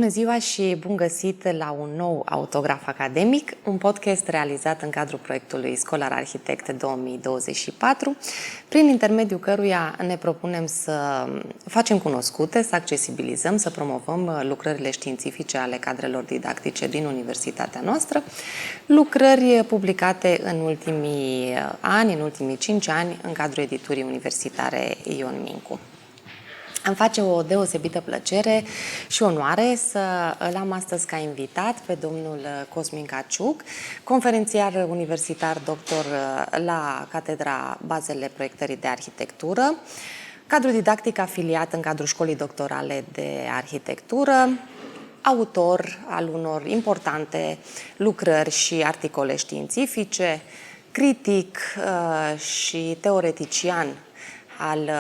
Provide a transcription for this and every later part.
Bună ziua și bun găsit la un nou autograf academic, un podcast realizat în cadrul proiectului Scholar Architect 2024, prin intermediul căruia ne propunem să facem cunoscute, să accesibilizăm, să promovăm lucrările științifice ale cadrelor didactice din universitatea noastră, lucrări publicate în ultimii ani, în ultimii 5 ani, în cadrul editurii universitare Ion Mincu. Îmi face o deosebită plăcere și onoare să îl am astăzi ca invitat pe domnul Cosmin Caciuc, conferențiar universitar doctor la Catedra Bazele Proiectării de Arhitectură, cadru didactic afiliat în cadrul Școlii Doctorale de Arhitectură, autor al unor importante lucrări și articole științifice, critic și teoretician al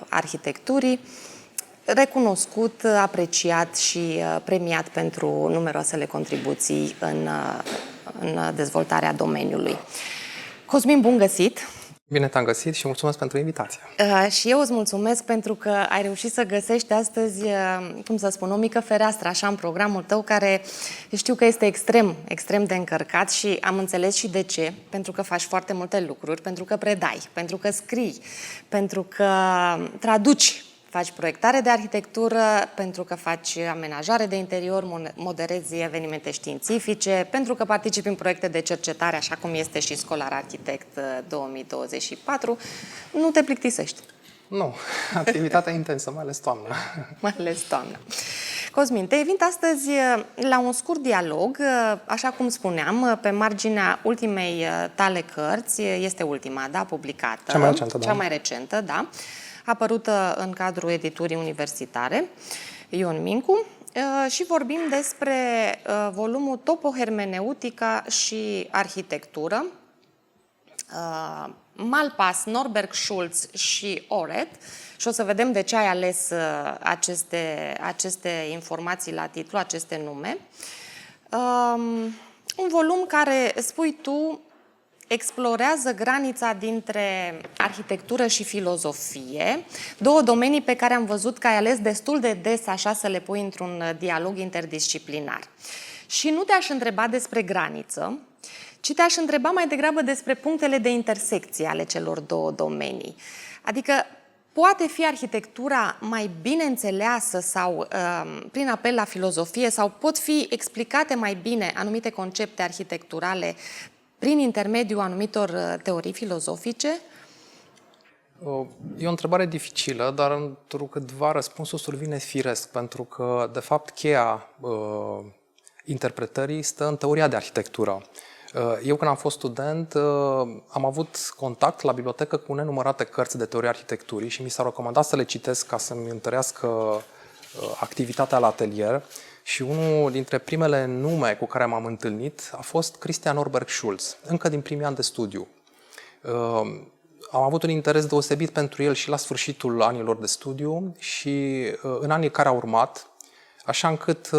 arhitecturii, recunoscut, apreciat și premiat pentru numeroasele contribuții în dezvoltarea domeniului. Cosmin, bun găsit! Bine te-am găsit și mulțumesc pentru invitație. Și eu îți mulțumesc pentru că ai reușit să găsești astăzi, cum să spun, o mică fereastră așa în programul tău, care știu că este extrem de încărcat și am înțeles și de ce. Pentru că faci foarte multe lucruri, pentru că predai, pentru că scrii, pentru că traduci, faci proiectare de arhitectură, pentru că faci amenajare de interior, moderezi evenimente științifice, pentru că participi în proiecte de cercetare, așa cum este și Scholar Architect 2024, nu te plictisești. Nu, activitatea intensă, mai ales toamna. Mai ales toamna. Cosmin, te invit astăzi la un scurt dialog, așa cum spuneam, pe marginea ultimei tale cărți, este ultima, da, publicată. Cea mai recentă, da. Cea mai recentă, da. Apărută în cadrul editurii universitare Ion Mincu și vorbim despre volumul Topohermeneutica și arhitectură, Malpass, Norberg, Schulz și Oret, și o să vedem de ce ai ales aceste informații la titlu, aceste nume. Un volum care, spui tu, explorează granița dintre arhitectură și filozofie, două domenii pe care am văzut că ai ales destul de des așa să le pui într-un dialog interdisciplinar. Și nu te-aș întreba despre graniță, ci te-aș întreba mai degrabă despre punctele de intersecție ale celor două domenii. Adică, poate fi arhitectura mai bine înțeleasă sau prin apel la filozofie, sau pot fi explicate mai bine anumite concepte arhitecturale prin intermediul anumitor teorii filozofice? E o întrebare dificilă, dar întrucâtva răspunsul survine firesc, pentru că, de fapt, cheia interpretării stă în teoria de arhitectură. Eu, când am fost student, am avut contact la bibliotecă cu nenumărate cărți de teorie arhitecturii și mi s-a recomandat să le citesc ca să-mi întărească activitatea la atelier. Și unul dintre primele nume cu care m-am întâlnit a fost Christian Norberg Schulz, încă din primii ani de studiu. Am avut un interes deosebit pentru el și la sfârșitul anilor de studiu și în anii care au urmat, așa încât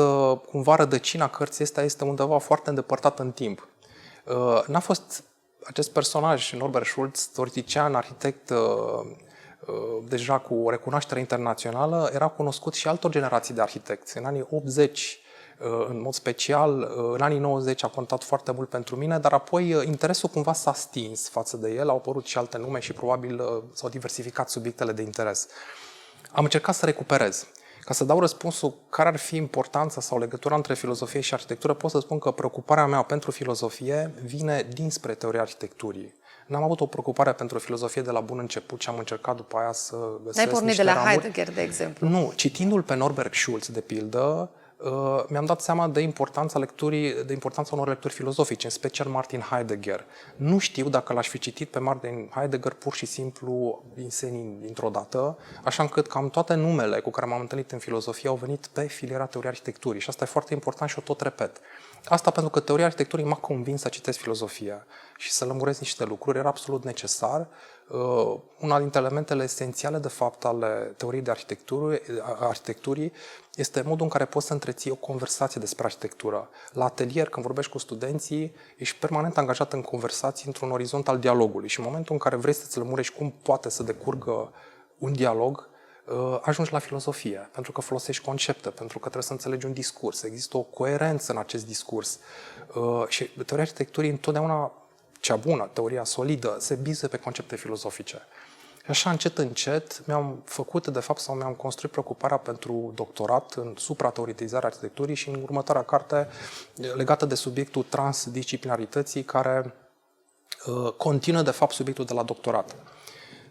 cumva rădăcina cărții astea este undeva foarte îndepărtată în timp. N-a fost acest personaj, Norbert Schulz, teoretician, arhitect, deja cu o recunoaștere internațională, era cunoscut și altor generații de arhitecți. În anii 80, în mod special, în anii 90 a contat foarte mult pentru mine, dar apoi interesul cumva s-a stins față de el, au apărut și alte nume și probabil s-au diversificat subiectele de interes. Am încercat să recuperez. Ca să dau răspunsul care ar fi importanța sau legătura între filozofie și arhitectură, pot să spun că preocuparea mea pentru filozofie vine dinspre teoria arhitecturii. N-am avut o preocupare pentru filozofie de la bun început și am încercat după aia să găsesc N-ai pornit niște de la ramuri. Heidegger, de exemplu? Nu, citindu-l pe Norberg Schulz, de pildă, mi-am dat seama de importanța unor lecturi filozofice, în special Martin Heidegger. Nu știu dacă l-aș fi citit pe Martin Heidegger pur și simplu din senin dintr-o dată, așa încât cam toate numele cu care m-am întâlnit în filozofie au venit pe filiera teoriei arhitecturii și asta e foarte important și o tot repet. Asta pentru că teoria arhitecturii m-a convins să citesc filozofia și să lămuresc niște lucruri, era absolut necesar. Una dintre elementele esențiale, de fapt, ale teoriei de arhitecturii este modul în care poți să întreții o conversație despre arhitectură. La atelier, când vorbești cu studenții, ești permanent angajat în conversații într-un orizont al dialogului și în momentul în care vrei să-ți lămurești cum poate să decurgă un dialog, ajungi la filozofie, pentru că folosești concepte, pentru că trebuie să înțelegi un discurs, există o coerență în acest discurs. Și teoria arhitecturii întotdeauna, cea bună, teoria solidă, se bizuie pe concepte filozofice. Și așa, încet, încet, mi-am făcut, de fapt, sau mi-am construit preocuparea pentru doctorat în suprateoretizarea arhitecturii și în următoarea carte legată de subiectul transdisciplinarității, care continuă, de fapt, subiectul de la doctorat.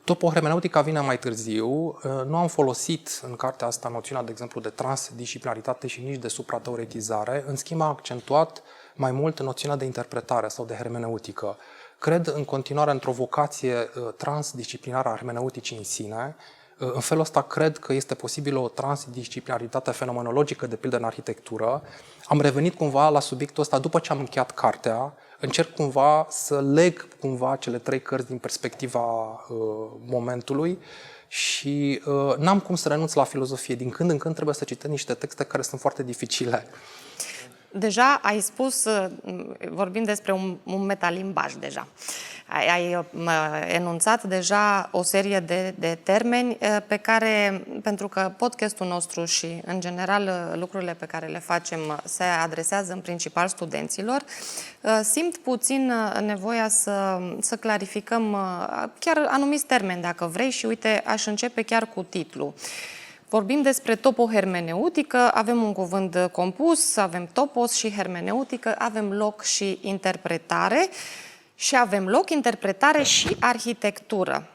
Topohermeneutica vine mai târziu. Nu am folosit în cartea asta noțiunea, de exemplu, de transdisciplinaritate și nici de suprateoretizare. În schimb, am accentuat mai mult noțiunea de interpretare sau de hermeneutică. Cred în continuare într-o vocație transdisciplinară a hermeneuticii în sine. În felul ăsta cred că este posibilă o transdisciplinaritate fenomenologică, de pildă în arhitectură. Am revenit cumva la subiectul ăsta după ce am încheiat cartea. Încerc cumva să leg cumva cele 3 cărți din perspectiva momentului și n-am cum să renunț la filozofie. Din când în când trebuie să citesc niște texte care sunt foarte dificile. Deja ai spus, vorbim despre un metalimbaj deja. Ai enunțat deja o serie de termeni pe care, pentru că podcastul nostru și, în general, lucrurile pe care le facem se adresează în principal studenților, simt puțin nevoia să clarificăm chiar anumiți termeni, dacă vrei, și uite, aș începe chiar cu titlul. Vorbim despre topohermeneutică, avem un cuvânt compus, avem topos și hermeneutică, avem loc și interpretare și avem loc, interpretare și arhitectură.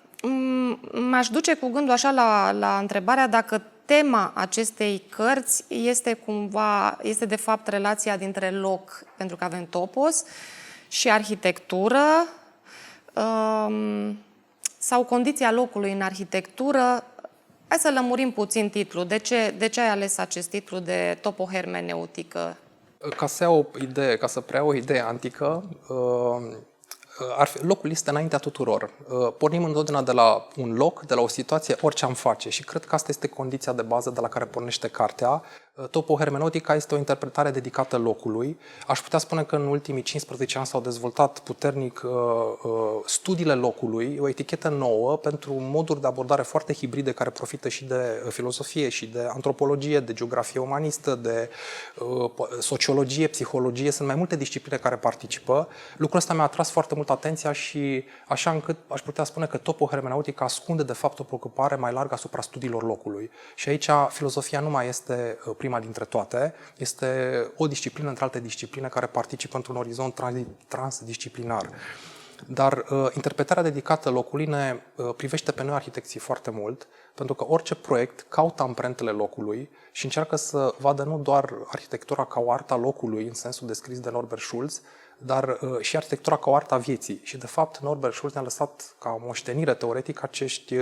M-aș duce cu gândul așa la întrebarea dacă tema acestei cărți este de fapt relația dintre loc, pentru că avem topos, și arhitectură, sau condiția locului în arhitectură. Hai să lămurim puțin titlul. De ce ai ales acest titlu de topohermeneutică? Ca să preiau o idee antică, locul este înaintea tuturor. Pornim întotdeauna de la un loc, de la o situație, orice am face. Și cred că asta este condiția de bază de la care pornește cartea. Topohermeneutica este o interpretare dedicată locului. Aș putea spune că în ultimii 15 ani s-au dezvoltat puternic studiile locului, o etichetă nouă pentru moduri de abordare foarte hibride care profită și de filozofie, și de antropologie, de geografie umanistă, de sociologie, psihologie. Sunt mai multe discipline care participă. Lucrul ăsta mi-a atras foarte mult atenția și așa încât aș putea spune că topohermeneutica ascunde de fapt o preocupare mai largă asupra studiilor locului. Și aici filozofia nu mai este prima dintre toate, este o disciplină între alte discipline care participă într-un orizont transdisciplinar. Dar interpretarea dedicată locului ne privește pe noi arhitecții foarte mult, pentru că orice proiect caută amprentele locului și încearcă să vadă nu doar arhitectura ca o artă a locului, în sensul descris de Norbert Schulz, dar și arhitectura ca o artă a vieții. Și, de fapt, Norbert Schulz ne-a lăsat ca moștenire teoretică acești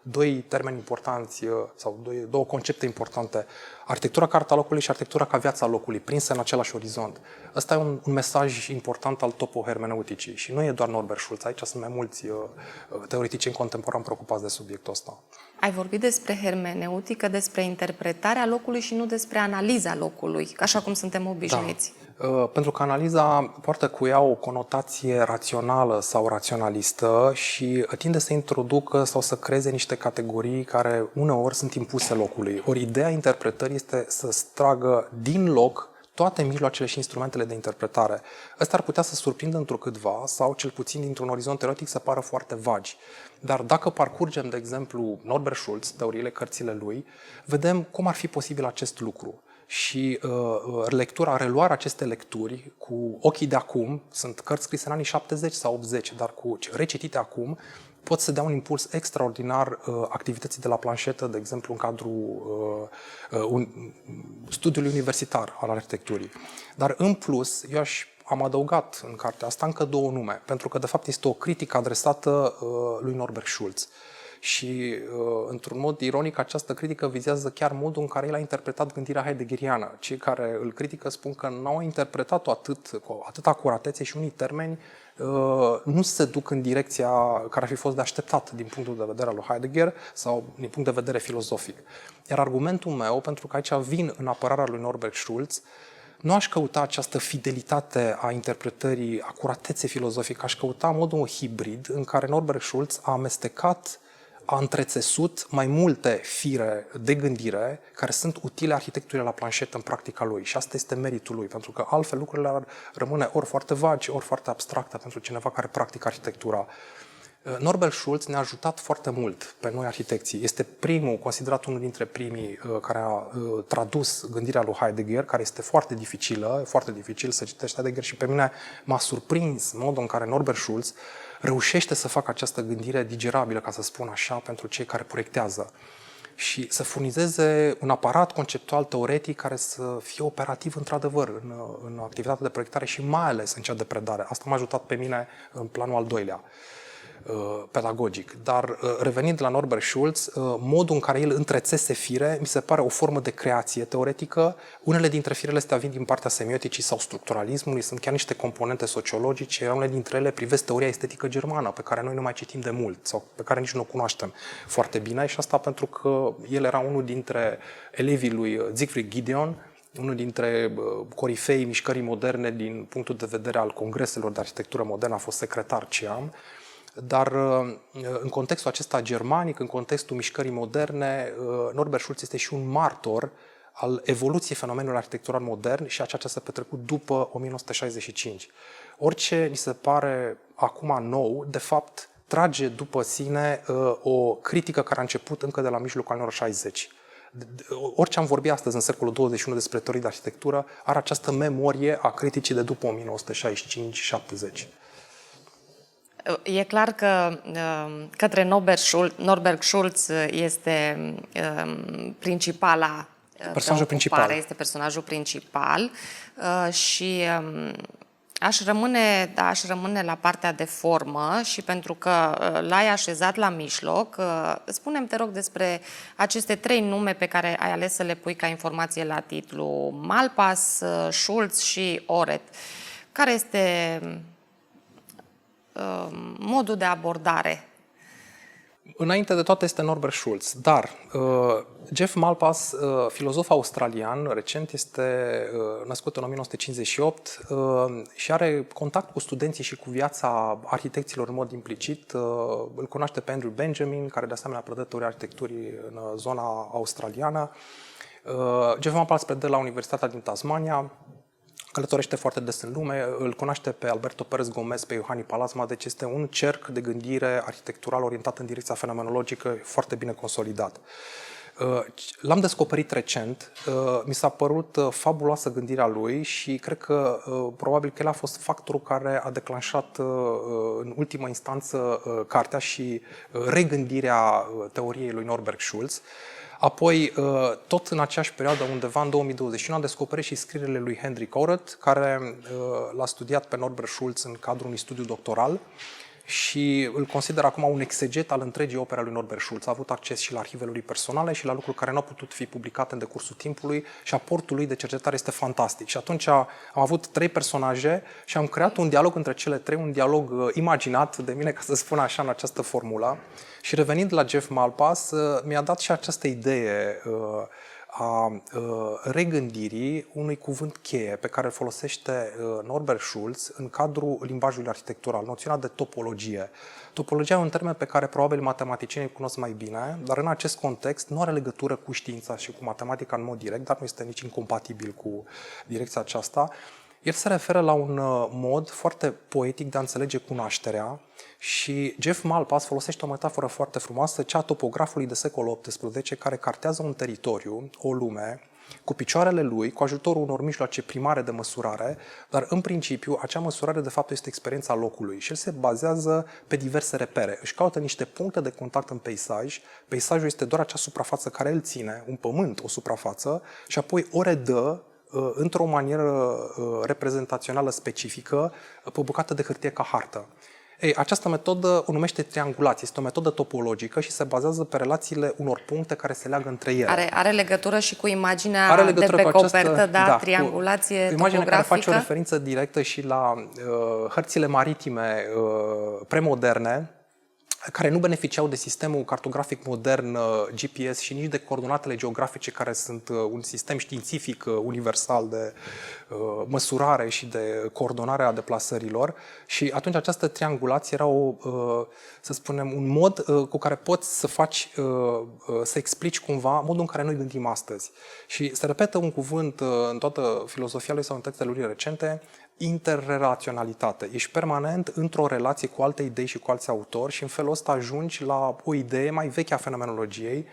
2 termeni importanți, sau două concepte importante. Arhitectura ca arta locului și arhitectura ca viața locului, prinse în același orizont. Ăsta e un mesaj important al topohermeneuticii. Și nu e doar Norbert Schulz, aici sunt mai mulți teoreticieni contemporani preocupați de subiectul ăsta. Ai vorbit despre hermeneutică, despre interpretarea locului și nu despre analiza locului, așa cum suntem obișnuiți. Da. Pentru că analiza poartă cu ea o conotație rațională sau raționalistă și tinde să introducă sau să creeze niște categorii care uneori sunt impuse locului. Ori ideea interpretării este să stragă din loc toate mijloacele și instrumentele de interpretare. Ăsta ar putea să surprindă întrucâtva sau cel puțin dintr-un orizont teoretic să pară foarte vagi. Dar dacă parcurgem, de exemplu, Norbert Schulz, teoriile, cărțile lui, vedem cum ar fi posibil acest lucru. Și reluarea acestei lecturi cu ochii de acum, sunt cărți scrise în anii 70 sau 80, dar recitite acum, pot să dea un impuls extraordinar activității de la planșetă, de exemplu, în cadrul studiului universitar al arhitecturii. Dar, în plus, am adăugat în cartea asta încă 2 nume, pentru că, de fapt, este o critică adresată lui Norbert Schulz. Și, într-un mod ironic, această critică vizează chiar modul în care el a interpretat gândirea heideggeriană. Cei care îl critică spun că n-au interpretat-o cu atâta acuratețe și unii termeni nu se duc în direcția care ar fi fost de așteptat din punctul de vedere al lui Heidegger sau din punct de vedere filozofic. Iar argumentul meu, pentru că aici vin în apărarea lui Norbert Schulz, nu aș căuta această fidelitate a interpretării, acuratețe filozofică, aș căuta modul hibrid în care Norbert Schulz a amestecat a întrețesut mai multe fire de gândire care sunt utile arhitecturii la planșetă în practica lui. Și asta este meritul lui, pentru că altfel lucrurile ar rămâne ori foarte vagi, ori foarte abstracte pentru cineva care practică arhitectura. Norbert Schulz ne-a ajutat foarte mult pe noi arhitecții. Este primul, considerat unul dintre primii care a tradus gândirea lui Heidegger, care este foarte dificilă, foarte dificil să citești Heidegger și pe mine m-a surprins modul în care Norbert Schulz reușește să facă această gândire digerabilă, ca să spun așa, pentru cei care proiectează și să furnizeze un aparat conceptual teoretic care să fie operativ într-adevăr în activitatea de proiectare și mai ales în cea de predare. Asta m-a ajutat pe mine în planul al doilea pedagogic. Dar revenind la Norbert Schulz, modul în care el întrețese fire mi se pare o formă de creație teoretică. Unele dintre firele astea vin din partea semioticii sau structuralismului, sunt chiar niște componente sociologice, iar unele dintre ele privesc teoria estetică germană, pe care noi nu mai citim de mult sau pe care nici nu o cunoaștem foarte bine, și asta pentru că el era unul dintre elevii lui Siegfried Gideon, unul dintre corifeii mișcării moderne din punctul de vedere al congreselor de arhitectură modernă, a fost secretar CIAM. Dar în contextul acesta germanic, în contextul mișcării moderne, Norbert Schulz este și un martor al evoluției fenomenului arhitectural modern și a ceea ce s-a petrecut după 1965. Orice ni se pare acum nou, de fapt, trage după sine o critică care a început încă de la mijlocul anilor 60. Orice am vorbit astăzi în secolul 21 despre teorii de arhitectură are această memorie a criticii de după 1965-70. E clar că către Norbert Schulz este principala personajul principal. Este personajul principal și aș rămâne la partea de formă și pentru că l-ai așezat la mijloc, spune-mi, te rog, despre aceste 3 nume pe care ai ales să le pui ca informație la titlu: Malpass, Schulz și Oret. Care este modul de abordare? Înainte de toate este Norbert Schulz, dar Jeff Malpass, filozof australian, recent este născut în 1958 și are contact cu studenții și cu viața arhitecților în mod implicit. Îl cunoaște pe Andrew Benjamin, care de asemenea predă teoria arhitecturii în zona australiană. Jeff Malpass predă la Universitatea din Tasmania, călătorește foarte des în lume, îl cunoaște pe Alberto Pérez Gómez, pe Iohanni Palasma, deci este un cerc de gândire arhitectural orientat în direcția fenomenologică foarte bine consolidat. L-am descoperit recent, mi s-a părut fabuloasă gândirea lui și cred că probabil că el a fost factorul care a declanșat în ultimă instanță cartea și regândirea teoriei lui Norbert Schulz. Apoi, tot în aceeași perioadă, undeva în 2021, am descoperit și scrierile lui Hendrik Oret, care l-a studiat pe Norbert Schulz în cadrul unui studiu doctoral și îl consider acum un exeget al întregii opere a lui Norbert Schulz. A avut acces și la arhivele lui personale și la lucruri care nu au putut fi publicate în decursul timpului și aportul lui de cercetare este fantastic. Și atunci am avut 3 personaje și am creat un dialog între cele 3, un dialog imaginat de mine, ca să spun așa, în această formulă. Și revenind la Jeff Malpass, mi-a dat și această idee a regândirii unui cuvânt cheie pe care îl folosește Norbert Schulz în cadrul limbajului arhitectural, noțiunea de topologie. Topologia e un termen pe care probabil matematicienii îl cunosc mai bine, dar în acest context nu are legătură cu știința și cu matematica în mod direct, dar nu este nici incompatibil cu direcția aceasta. El se referă la un mod foarte poetic de a înțelege cunoașterea și Jeff Malpass folosește o metaforă foarte frumoasă, cea a topografului de secolul XVIII, care cartează un teritoriu, o lume, cu picioarele lui, cu ajutorul unor mijloace primare de măsurare, dar în principiu acea măsurare de fapt este experiența locului și el se bazează pe diverse repere. Își caută niște puncte de contact în peisaj, peisajul este doar acea suprafață care îl ține, un pământ, o suprafață, și apoi o redă într-o manieră reprezentațională specifică pe o bucată de hârtie ca hartă. Ei, această metodă o numește triangulație, este o metodă topologică și se bazează pe relațiile unor puncte care se leagă între ele. Are legătură și cu imaginea de pe copertă, da, triangulație topografică? Imaginea care face o referință directă și la hărțile maritime premoderne. care nu beneficiau de sistemul cartografic modern GPS și nici de coordonatele geografice, care sunt un sistem științific universal de măsurare și de coordonare a deplasărilor. Și atunci această triangulație era să spunem, un mod cu care poți să faci, să explici cumva modul în care noi gândim astăzi. Și se repetă un cuvânt în toată filozofia lui sau în textele lui recente: interrelaționalitate. Ești permanent într-o relație cu alte idei și cu alți autori și în felul ăsta ajungi la o idee mai veche a fenomenologiei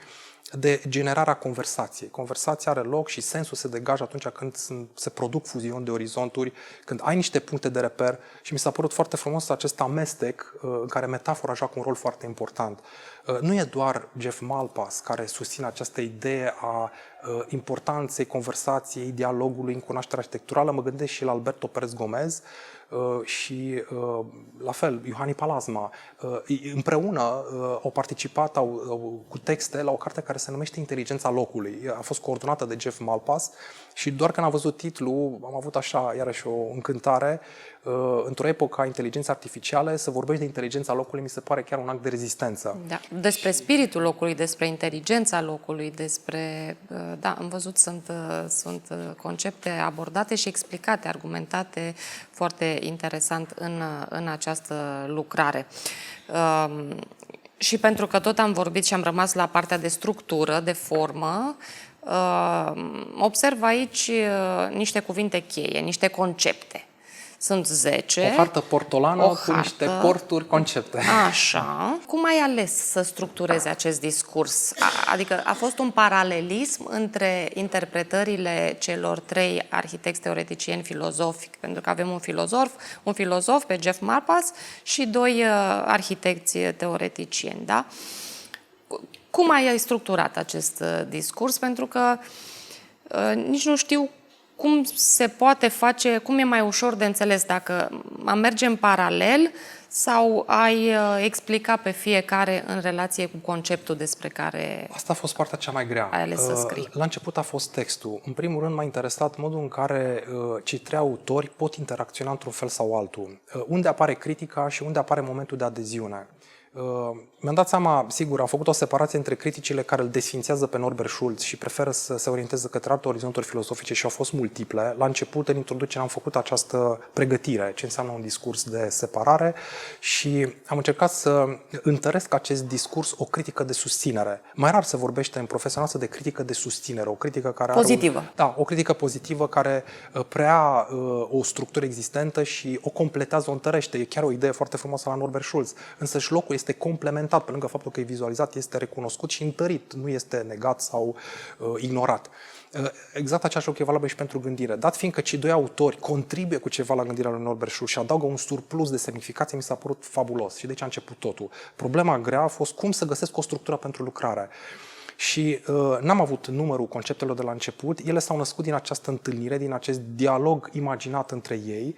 de generarea conversației. Conversația are loc și sensul se degajă atunci când se produc fuziuni de orizonturi, când ai niște puncte de reper, și mi s-a părut foarte frumos acest amestec în care metafora joacă un rol foarte important. Nu e doar Jeff Malpass care susține această idee a importanței conversației, dialogului în cunoașterea arhitecturală, mă gândesc și la Alberto Pérez Gómez și la fel, Iohannis Palasma. Împreună au participat cu texte la o carte care se numește Inteligența locului. A fost coordonată de Jeff Malpass și doar când am văzut titlul am avut așa iarăși o încântare. Într-o epocă a inteligenței artificiale, să vorbești de inteligența locului mi se pare chiar un act de rezistență. Da. Despre spiritul locului, despre inteligența locului, despre... Da, am văzut, sunt concepte abordate și explicate, argumentate foarte interesant în această lucrare. Și pentru că tot am vorbit și am rămas la partea de structură, de formă, observ aici niște cuvinte cheie, niște concepte. Sunt 10. O hartă portolană cu niște porturi, concepte. Așa. Cum ai ales să structurezi acest discurs? Adică a fost un paralelism între interpretările celor 3 arhitecți, teoreticieni, filozofi, pentru că avem un filozof pe Jeff Malpass și 2 arhitecți teoreticieni, da? Cum ai structurat acest discurs? Pentru că nici nu știu cum se poate face, cum e mai ușor de înțeles, dacă am merge în paralel sau ai explica pe fiecare în relație cu conceptul despre care Asta a fost partea cea mai grea. Ai ales să scrii. La început a fost textul. În primul rând m-a interesat modul în care cei 3 autori pot interacționa într-un fel sau altul. Unde apare critica și unde apare momentul de adeziune. Mi-am dat seama, sigur, am făcut o separație între criticile care îl desfințează pe Norbert Schulz și preferă să se orienteze către alte orizonturi filozofice și au fost multiple. La început, în introducere, am făcut această pregătire, ce înseamnă un discurs de separare, și am încercat să întăresc acest discurs o critică de susținere. Mai rar se vorbește în profesia noastră de critică de susținere, o critică care pozitivă. o critică pozitivă care preia o structură existentă și o completează, o întărește. E chiar o idee foarte frumoasă la Norbert Schulz. Însă și locul este complementat, pe lângă faptul că e vizualizat, este recunoscut și întărit, nu este negat sau ignorat. Exact același lucru e valabil și pentru gândire. Dat fiindcă cei 2 autori contribuie cu ceva la gândirea lui Norbert Schulz și adaugă un surplus de semnificație, mi s-a părut fabulos. Și de ce a început totul. Problema grea a fost cum să găsesc o structură pentru lucrare. Și n-am avut numărul conceptelor de la început, ele s-au născut din această întâlnire, din acest dialog imaginat între ei.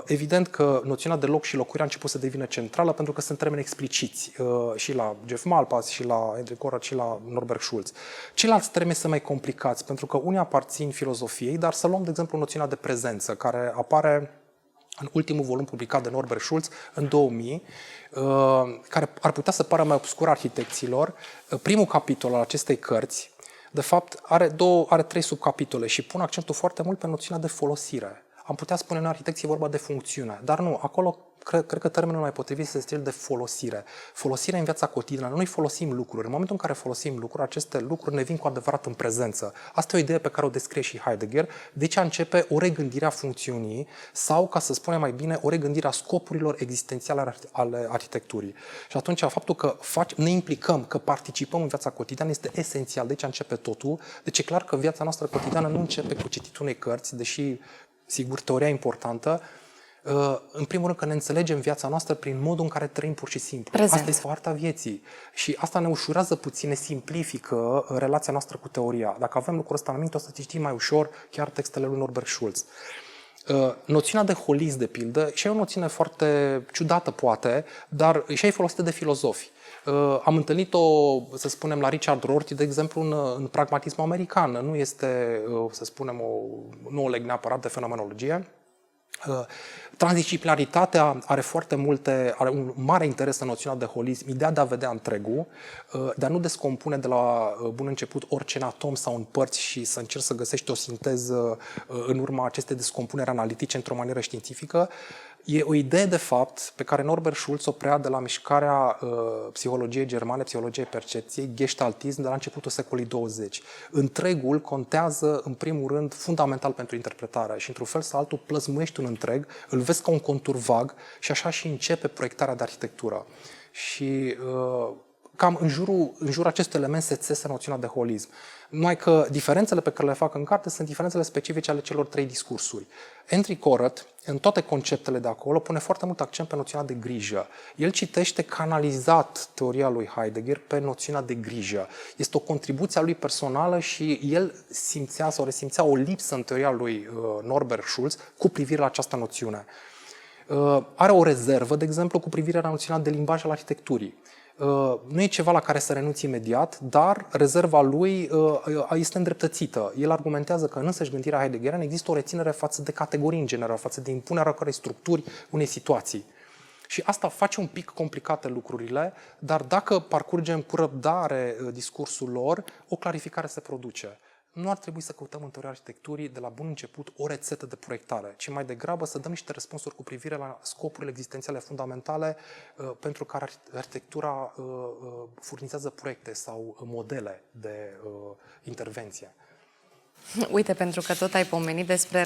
Evident că noțiunea de loc și locuri a început să devină centrală pentru că sunt termeni expliciți și la Jeff Malpass, și la Hendrik Horvath, și la Norbert Schulz. Ceilalți termeni sunt mai complicați pentru că unii aparțin filozofiei, dar să luăm de exemplu noțiunea de prezență, care apare în ultimul volum publicat de Norbert Schulz în 2000, care ar putea să pară mai obscur arhitecților. Primul capitol al acestei cărți, de fapt, are 3 subcapitole și pun accentul foarte mult pe noțiunea de folosire. Am putea spune în arhitecție vorba de funcțiune, dar nu, acolo cred că termenul mai potrivit este cel de folosire. Folosire în viața cotidiană. Noi folosim lucruri. În momentul în care folosim lucruri, aceste lucruri ne vin cu adevărat în prezență. Asta e o idee pe care o descrie și Heidegger. Deci începe o regândire a funcțiunii sau, ca să spunem mai bine, o regândire a scopurilor existențiale ale arhitecturii. Și atunci faptul că ne implicăm, că participăm în viața cotidiană este esențial. Deci începe totul. Deci e clar că viața noastră cotidiană nu începe cu cititul unei cărți, deși, sigur, teoria e importantă. În primul rând că ne înțelegem viața noastră prin modul în care trăim pur și simplu. Prezență. Asta este arta vieții. Și asta ne ușurează puțin, ne simplifică relația noastră cu teoria. Dacă avem lucrul ăsta în minte, o să citim mai ușor chiar textele lui Norbert Schulz. Noțiunea de holism, de pildă, și e o noțiune foarte ciudată, poate, dar și e folosită de filozofi. Am întâlnit-o, să spunem, la Richard Rorty, de exemplu, în pragmatismul american. Nu este, să spunem, nu o leg neapărat de fenomenologie. Transdisciplinaritatea are un mare interes în noțiunea de holism, ideea de a vedea întregul, de a nu descompune de la bun început orice în atom sau în părți și să încerci să găsești o sinteză în urma acestei descompuneri analitice într-o manieră științifică. E o idee, de fapt, pe care Norbert Schulz o preia de la mișcarea psihologiei germane, psihologiei percepției, gestaltism, de la începutul secolului 20. Întregul contează, în primul rând, fundamental pentru interpretare și, într-un fel sau altul, plăzmuiești un întreg, îl vezi ca un contur vag și așa și începe proiectarea de arhitectură. Și cam în jurul acestui element se țese noțiunea de holism. Numai că diferențele pe care le fac în carte sunt diferențele specifice ale celor trei discursuri. Andrew Corrett, în toate conceptele de acolo, pune foarte mult accent pe noțiunea de grijă. El citește canalizat teoria lui Heidegger pe noțiunea de grijă. Este o contribuție a lui personală și el simțea sau resimțea o lipsă în teoria lui Norbert Schulz cu privire la această noțiune. Are o rezervă, de exemplu, cu privire la noțiunea de limbaj al arhitecturii. Nu e ceva la care să renunți imediat, dar rezerva lui este îndreptățită. El argumentează că în însăși gândirea heideggeriană există o reținere față de categorii în general, față de impunerea oricărei structuri unei situații. Și asta face un pic complicate lucrurile, dar dacă parcurgem cu răbdare discursul lor, o clarificare se produce. Nu ar trebui să căutăm în teoria arhitecturii de la bun început o rețetă de proiectare, ci mai degrabă să dăm niște răspunsuri cu privire la scopurile existențiale fundamentale pentru care arhitectura furnizează proiecte sau modele de intervenție. Uite, pentru că tot ai pomenit despre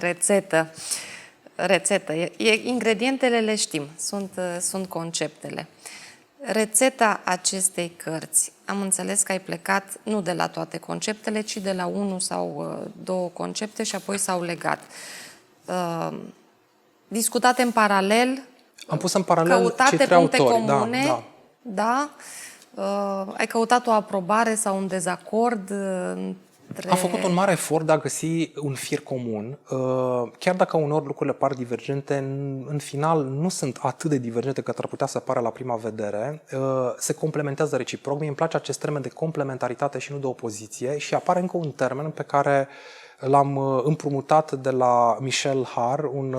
rețetă. Ingredientele le știm, sunt conceptele. Rețeta acestei cărți, am înțeles că ai plecat nu de la toate conceptele, ci de la unul sau două concepte și apoi s-au legat. Discutate în paralel, am pus în paralel căutate cei trei puncte autori. comune, da? Ai căutat o aprobare sau un dezacord între... Am făcut un mare efort de a găsi un fir comun. Chiar dacă uneori lucrurile par divergente, în final nu sunt atât de divergente cât ar putea să pară la prima vedere. Se complementează reciproc. Mie îmi place acest termen de complementaritate și nu de opoziție și apare încă un termen pe care l-am împrumutat de la Michel Haar, un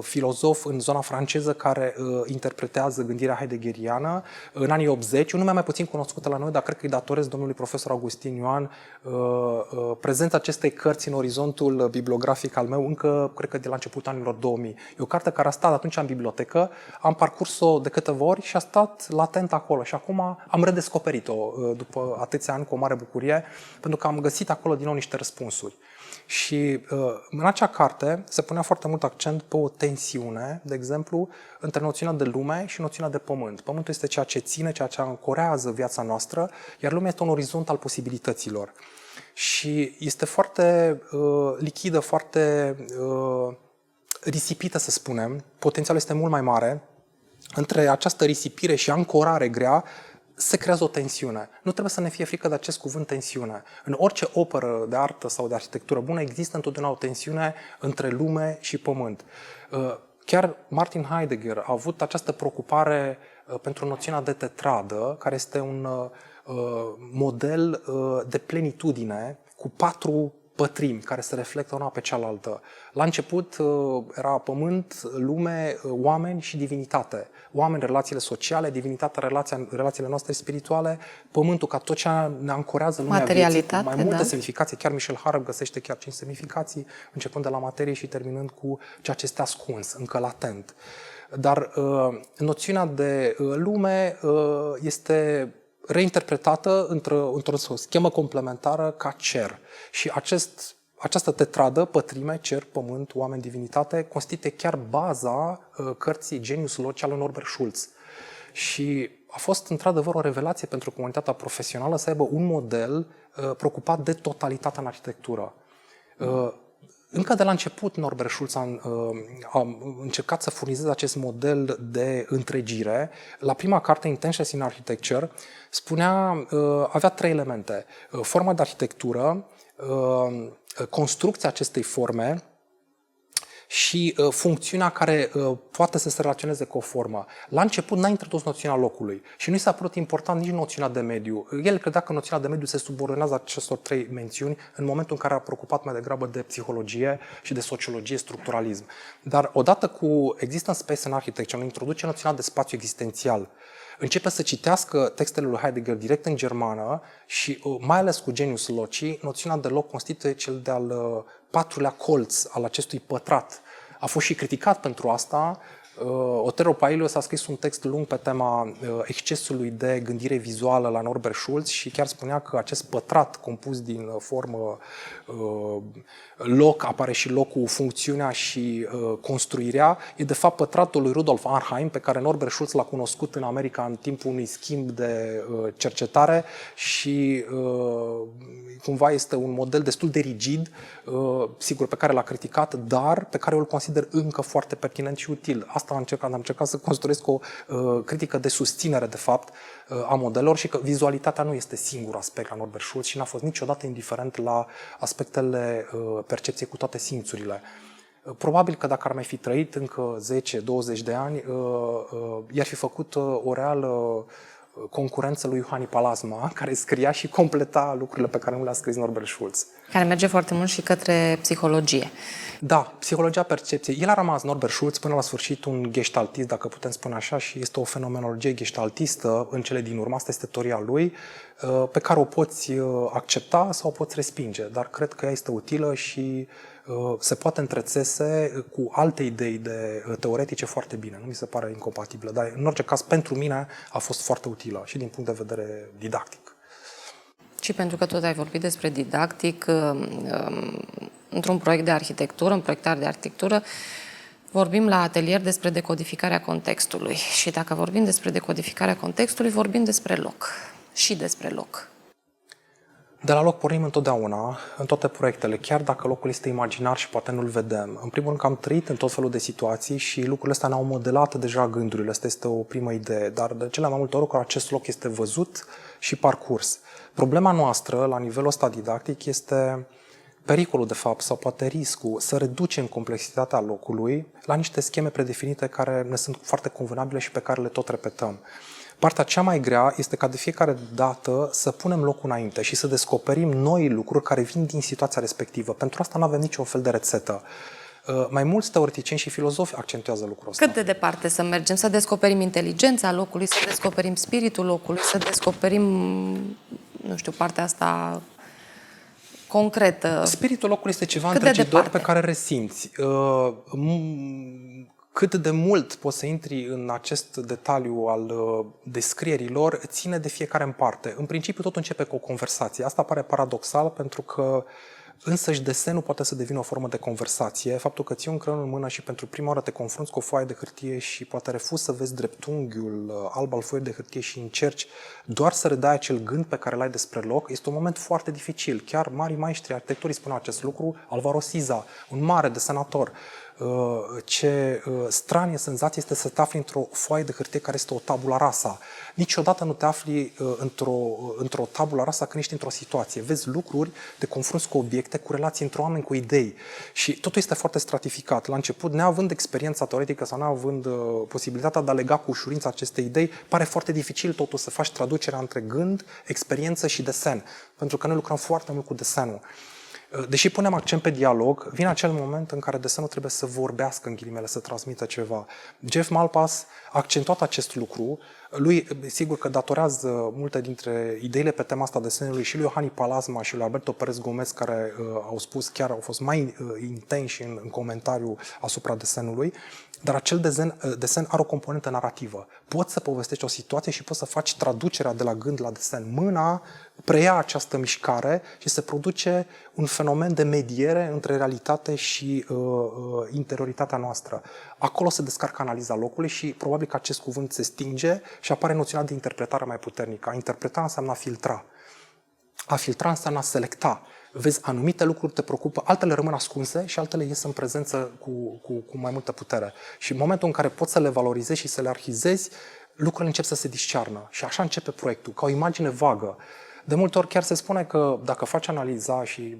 filozof în zona franceză care interpretează gândirea heideggeriană în anii 80, un nume mai puțin cunoscută la noi, dar cred că îi datorez domnului profesor Augustin Ioan prezența acestei cărți în orizontul bibliografic al meu, încă cred că de la începutul anilor 2000. E o carte care a stat atunci în bibliotecă, am parcurs-o de câteva ori și a stat latent acolo și acum am redescoperit-o după atâția ani cu o mare bucurie, pentru că am găsit acolo din nou niște răspunsuri. Și în acea carte se punea foarte mult accent pe o tensiune, de exemplu, între noțiunea de lume și noțiunea de pământ. Pământul este ceea ce ține, ceea ce ancorează viața noastră, iar lumea este un orizont al posibilităților. Și este foarte lichidă, foarte risipită, să spunem. Potențialul este mult mai mare. Între această risipire și ancorare grea se creează o tensiune. Nu trebuie să ne fie frică de acest cuvânt tensiune. În orice operă de artă sau de arhitectură bună există întotdeauna o tensiune între lume și pământ. Chiar Martin Heidegger a avut această preocupare pentru noțiunea de tetradă, care este un model de plenitudine cu 4 pătrimi care se reflectă una pe cealaltă. La început era pământ, lume, oameni și divinitate. Oameni, relațiile sociale, divinitatea, relațiile noastre spirituale, pământul ca tot ce ne ancorează în lumea vieții, cu mai multe semnificații. Chiar Michel Haar găsește chiar 5 semnificații, începând de la materie și terminând cu ceea ce este ascuns, încă latent. Dar noțiunea de lume este reinterpretată într-o schemă complementară ca cer. Și această tetradă, pătrime, cer, pământ, oameni, divinitate, constituie chiar baza cărții Genius Loci al lui Norbert Schulz. Și a fost într-adevăr o revelație pentru comunitatea profesională să aibă un model preocupat de totalitatea în arhitectură. Încă de la început, Norbert Schulz a încercat să furnizeze acest model de întregire. La prima carte, Intentions in Architecture, avea 3 elemente. Forma de arhitectură, construcția acestei forme și funcțiunea care poate să se relaționeze cu o formă. La început n-a introdus noțiunea locului și nu i s-a părut important nici noțiunea de mediu. El credea că noțiunea de mediu se subordonează acestor trei mențiuni în momentul în care a preocupat mai degrabă de psihologie și de sociologie, structuralism. Dar odată cu Existence Space and Architecture, introduce noțiunea de spațiu existențial, începe să citească textele lui Heidegger direct în germană și mai ales cu Genius Loci, noțiunea de loc constituie cel de-al patrulea colț al acestui pătrat. A fost și criticat pentru asta. Otero Pailios a scris un text lung pe tema excesului de gândire vizuală la Norbert Schulz și chiar spunea că acest pătrat compus din formă loc, apare și locul, funcțiunea și construirea, e de fapt pătratul lui Rudolf Arnheim, pe care Norbert Schulz l-a cunoscut în America în timpul unui schimb de cercetare și cumva este un model destul de rigid, sigur, pe care l-a criticat, dar pe care eu îl consider încă foarte pertinent și util. Asta am încercat să construiesc o critică de susținere, de fapt, a modelelor și că vizualitatea nu este singurul aspect la Norbert Schulz și n-a fost niciodată indiferent la aspectele percepției cu toate simțurile. Probabil că dacă ar mai fi trăit încă 10-20 de ani, i-ar fi făcut o reală concurență lui Juhani Pallasmaa, care scria și completa lucrurile pe care nu le-a scris Norbert Schulz. Care merge foarte mult și către psihologie. Da, psihologia percepției. El a rămas, Norbert Schulz, până la sfârșit un gestaltist, dacă putem spune așa, și este o fenomenologie gestaltistă în cele din urmă. Asta este teoria lui, pe care o poți accepta sau o poți respinge, dar cred că ea este utilă și se poate întrețese cu alte idei teoretice foarte bine. Nu mi se pare incompatibilă, dar în orice caz, pentru mine a fost foarte utilă și din punct de vedere didactic. Și pentru că tot ai vorbit despre didactic, într-un proiect de arhitectură, în proiectare de arhitectură, vorbim la atelier despre decodificarea contextului. Și dacă vorbim despre decodificarea contextului, vorbim despre loc. Și despre loc. De la loc pornim întotdeauna, în toate proiectele, chiar dacă locul este imaginar și poate nu-l vedem. În primul rând că am trăit în tot felul de situații și lucrurile astea ne-au modelat deja gândurile. Asta este o primă idee, dar de cele mai multe ori acest loc este văzut și parcurs. Problema noastră, la nivelul ăsta didactic, este pericolul, de fapt, sau poate riscul să reducem complexitatea locului la niște scheme predefinite care ne sunt foarte convenabile și pe care le tot repetăm. Partea cea mai grea este ca de fiecare dată să punem locul înainte și să descoperim noi lucruri care vin din situația respectivă. Pentru asta nu avem niciun fel de rețetă. Mai mulți teoreticieni și filozofi accentuează lucrul ăsta. Cât de departe să mergem? Să descoperim inteligența locului, să descoperim spiritul locului, să descoperim, nu știu, partea asta concretă. Spiritul locului este ceva întregitor pe care resimți. Cât de mult poți să intri în acest detaliu al descrierilor, ține de fiecare în parte. În principiu, tot începe cu o conversație. Asta pare paradoxal, pentru că însăși desenul poate să devină o formă de conversație. Faptul că ții un creion în mână și pentru prima oară te confrunți cu o foaie de hârtie și poate refuzi să vezi dreptunghiul alb al foii de hârtie și încerci doar să redai acel gând pe care l-ai despre loc, este un moment foarte dificil. Chiar marii maestri arhitecturii spuneau acest lucru. Alvaro Siza, un mare desenator. Ce stranie senzație este să te afli într-o foaie de hârtie care este o tabula rasa. Niciodată nu te afli într-o tabula rasa când ești într-o situație. Vezi lucruri, te confrunți cu obiecte, cu relații între oameni, cu idei. Și totul este foarte stratificat. La început, neavând experiența teoretică sau neavând posibilitatea de a lega cu ușurință aceste idei, pare foarte dificil totul să faci traducerea între gând, experiență și desen. Pentru că noi lucrăm foarte mult cu desenul. Deși punem accent pe dialog, vine acel moment în care desenul trebuie să vorbească, în ghilimele, să transmită ceva. Jeff Malpass a accentuat acest lucru. Lui, sigur că datorează multe dintre ideile pe tema asta desenului și lui Juhani Pallasmaa și lui Alberto Pérez Gómez, care au spus, chiar au fost mai intensi în comentariu asupra desenului. Dar acel desen are o componentă narrativă. Poți să povestești o situație și poți să faci traducerea de la gând la desen. Mâna preia această mișcare și se produce un fenomen de mediere între realitate și interioritatea noastră. Acolo se descarcă analiza locului și probabil că acest cuvânt se stinge și apare noțiunea de interpretare mai puternică. A interpreta înseamnă a filtra. A filtra înseamnă a selecta. Vezi, anumite lucruri te preocupă, altele rămân ascunse și altele ies în prezență cu mai multă putere. Și în momentul în care poți să le valorizezi și să le arhizezi, lucrurile încep să se discearnă. Și așa începe proiectul, ca o imagine vagă. De multe ori chiar se spune că dacă faci analiza și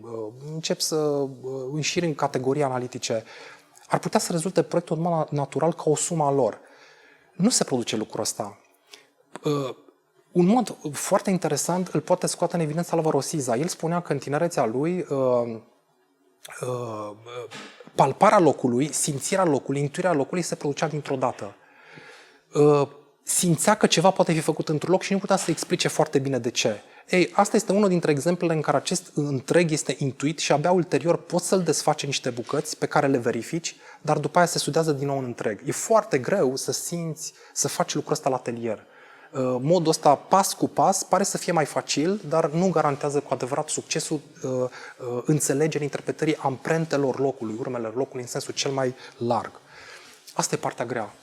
începi să înșiri în categorii analitice, ar putea să rezulte proiectul în mod natural ca o sumă a lor. Nu se produce lucrul ăsta. Un mod foarte interesant îl poate scoate în evidență Alvaro Siza. El spunea că în tinerețea lui palparea locului, simțirea locului, intuirea locului se producea dintr-o dată. Simțea că ceva poate fi făcut într-un loc și nu putea să explice foarte bine de ce. Ei, asta este unul dintre exemplele în care acest întreg este intuit și abia ulterior poți să-l desfaci în niște bucăți pe care le verifici, dar după aia se studiază din nou în întreg. E foarte greu să simți, să faci lucrul ăsta la atelier. Modul ăsta, pas cu pas, pare să fie mai facil, dar nu garantează cu adevărat succesul înțelegerii, interpretării amprentelor locului, urmele locului în sensul cel mai larg. Asta e partea grea.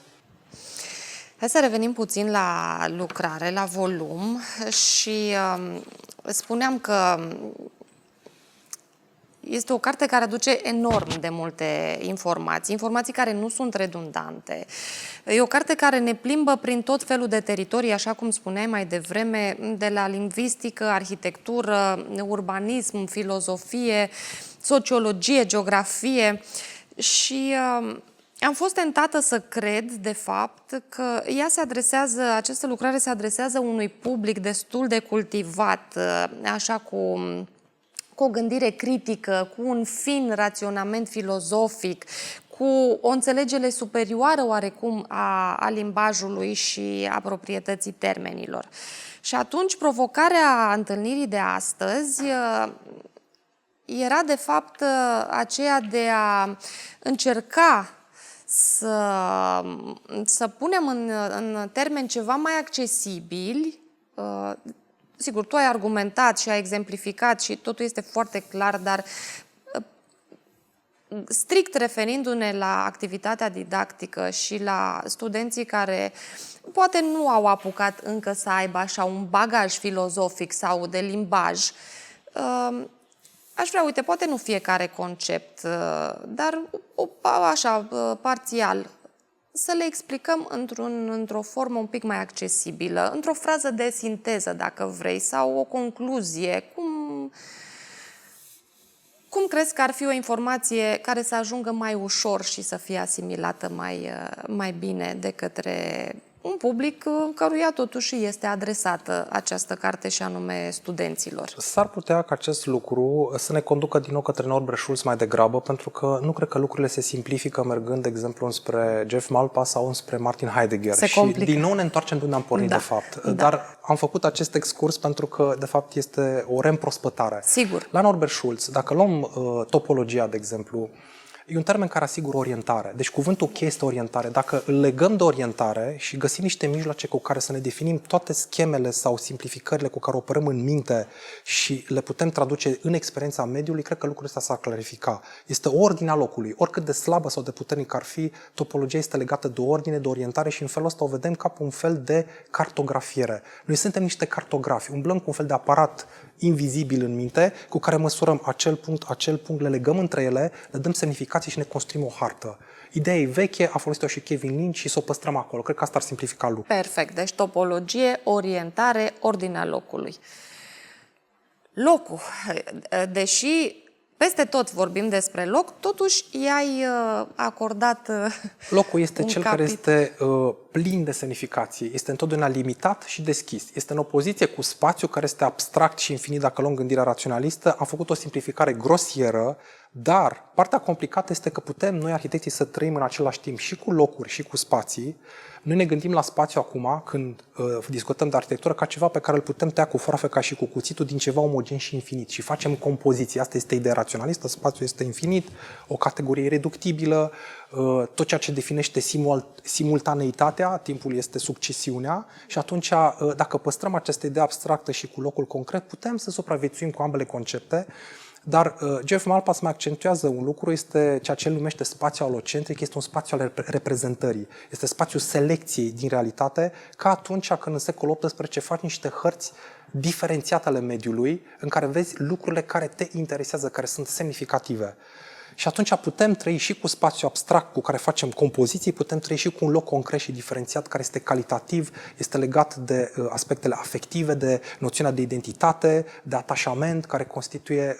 Hai să revenim puțin la lucrare, la volum și spuneam că este o carte care aduce enorm de multe informații care nu sunt redundante. E o carte care ne plimbă prin tot felul de teritorii, așa cum spuneai mai devreme, de la lingvistică, arhitectură, urbanism, filozofie, sociologie, geografie și am fost tentată să cred, de fapt, că această lucrare se adresează unui public destul de cultivat, așa cu o gândire critică, cu un fin raționament filozofic, cu o înțelegere superioară oarecum a limbajului și a proprietății termenilor. Și atunci provocarea întâlnirii de astăzi era de fapt aceea de a încerca să punem în termeni ceva mai accesibili. Sigur, tu ai argumentat și ai exemplificat și totul este foarte clar, dar strict referindu-ne la activitatea didactică și la studenții care poate nu au apucat încă să aibă așa un bagaj filozofic sau de limbaj, aș vrea, uite, poate nu fiecare concept, dar așa, parțial, să le explicăm într-o formă un pic mai accesibilă, într-o frază de sinteză, dacă vrei, sau o concluzie. Cum crezi că ar fi o informație care să ajungă mai ușor și să fie asimilată mai bine de către un public căruia totuși este adresată această carte și anume studenților? S-ar putea ca acest lucru să ne conducă din nou către Norbert Schulz mai degrabă, pentru că nu cred că lucrurile se simplifică mergând, de exemplu, înspre Jeff Malpass sau înspre Martin Heidegger. Se și complică. din nou ne întoarcem de unde am pornit, de fapt. Da. Dar am făcut acest excurs pentru că, de fapt, este o reîmprospătare. Sigur. La Norbert Schulz, dacă luăm topologia, de exemplu, e un termen care asigură orientare. Deci cuvântul cheie este orientare. Dacă îl legăm de orientare și găsim niște mijloace cu care să ne definim toate schemele sau simplificările cu care operăm în minte și le putem traduce în experiența mediului, cred că lucrul ăsta s-ar clarifica. Este ordinea locului. Oricât de slabă sau de puternic ar fi, topologia este legată de ordine, de orientare și în felul ăsta o vedem ca pe un fel de cartografiere. Noi suntem niște cartografi, umblăm cu un fel de aparat invizibil în minte, cu care măsurăm acel punct, le legăm între ele, le dăm semnificații și ne construim o hartă. Ideea e veche, a folosit-o și Kevin Lynch și să o păstrăm acolo. Cred că asta ar simplifica lucrurile. Perfect. Deci topologie, orientare, ordinea locului. Locul. Deși peste tot vorbim despre loc, totuși i-ai acordat locul este cel care este plin de semnificații. Este întotdeauna limitat și deschis. Este în opoziție cu spațiu care este abstract și infinit dacă luăm gândirea raționalistă. Am făcut o simplificare grosieră, dar partea complicată este că putem noi, arhitecții, să trăim în același timp și cu locuri și cu spații. Noi ne gândim la spațiu acum, când discutăm de arhitectură, ca ceva pe care îl putem tăia cu foarfeca și cu cuțitul din ceva omogen și infinit și facem compoziții. Asta este ideea raționalistă, spațiul este infinit, o categorie reductibilă, tot ceea ce definește simultaneitatea, timpul este succesiunea și atunci, dacă păstrăm această idee abstractă și cu locul concret, putem să supraviețuim cu ambele concepte. Dar Jeff Malpass mai accentuează un lucru, este ceea ce el numește spațiu alocentric, este un spațiu al reprezentării, este spațiul selecției din realitate, ca atunci când în secolul XVIII faci niște hărți diferențiate ale mediului, în care vezi lucrurile care te interesează, care sunt semnificative. Și atunci putem trăi și cu spațiu abstract cu care facem compoziții, putem trăi și cu un loc concret și diferențiat care este calitativ, este legat de aspectele afective, de noțiunea de identitate, de atașament, care constituie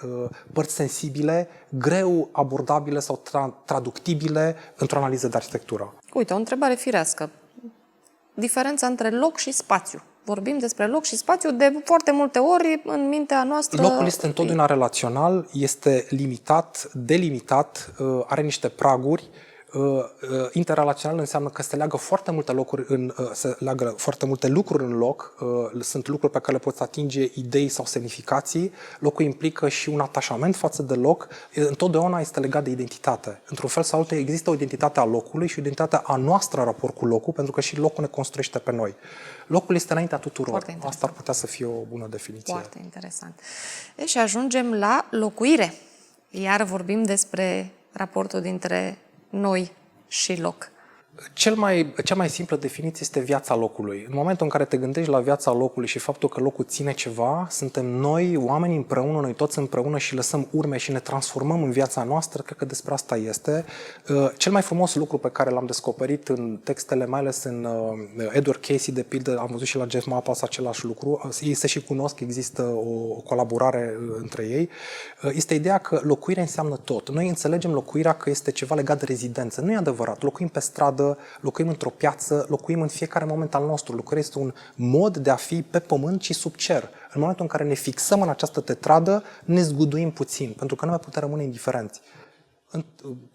părți sensibile, greu abordabile sau traductibile într-o analiză de arhitectură. Uite, o întrebare firească. Diferența între loc și spațiu. Vorbim despre loc și spațiu de foarte multe ori în mintea noastră. Locul este întotdeauna relațional, este limitat, delimitat, are niște praguri. Interrelațional înseamnă că se leagă foarte multe lucruri în loc, sunt lucruri pe care le poți atinge, idei sau semnificații. Locul implică și un atașament față de loc, întotdeauna este legat de identitate. Într-un fel sau altul există o identitate a locului și o identitate a noastră în raport cu locul, pentru că și locul ne construiește pe noi. Locul este înaintea tuturor. Asta ar putea să fie o bună definiție. Foarte interesant. Și ajungem la locuire. Iar vorbim despre raportul dintre noi și loc. Cea mai simplă definiție este viața locului. În momentul în care te gândești la viața locului și faptul că locul ține ceva, suntem noi, oamenii împreună, noi toți împreună și lăsăm urme și ne transformăm în viața noastră, cred că despre asta este. Cel mai frumos lucru pe care l-am descoperit în textele, mai ales în Edward Casey, de pildă, am văzut și la Jeff Mapas același lucru, ei se și cunosc, există o colaborare între ei, este ideea că locuirea înseamnă tot. Noi înțelegem locuirea că este ceva legat de rezidență. Nu e adevărat. Locuim pe stradă, locuim într-o piață, locuim în fiecare moment al nostru. Locuirea este un mod de a fi pe pământ și sub cer. În momentul în care ne fixăm în această tetradă, ne zguduim puțin, pentru că nu mai putem rămâne indiferenți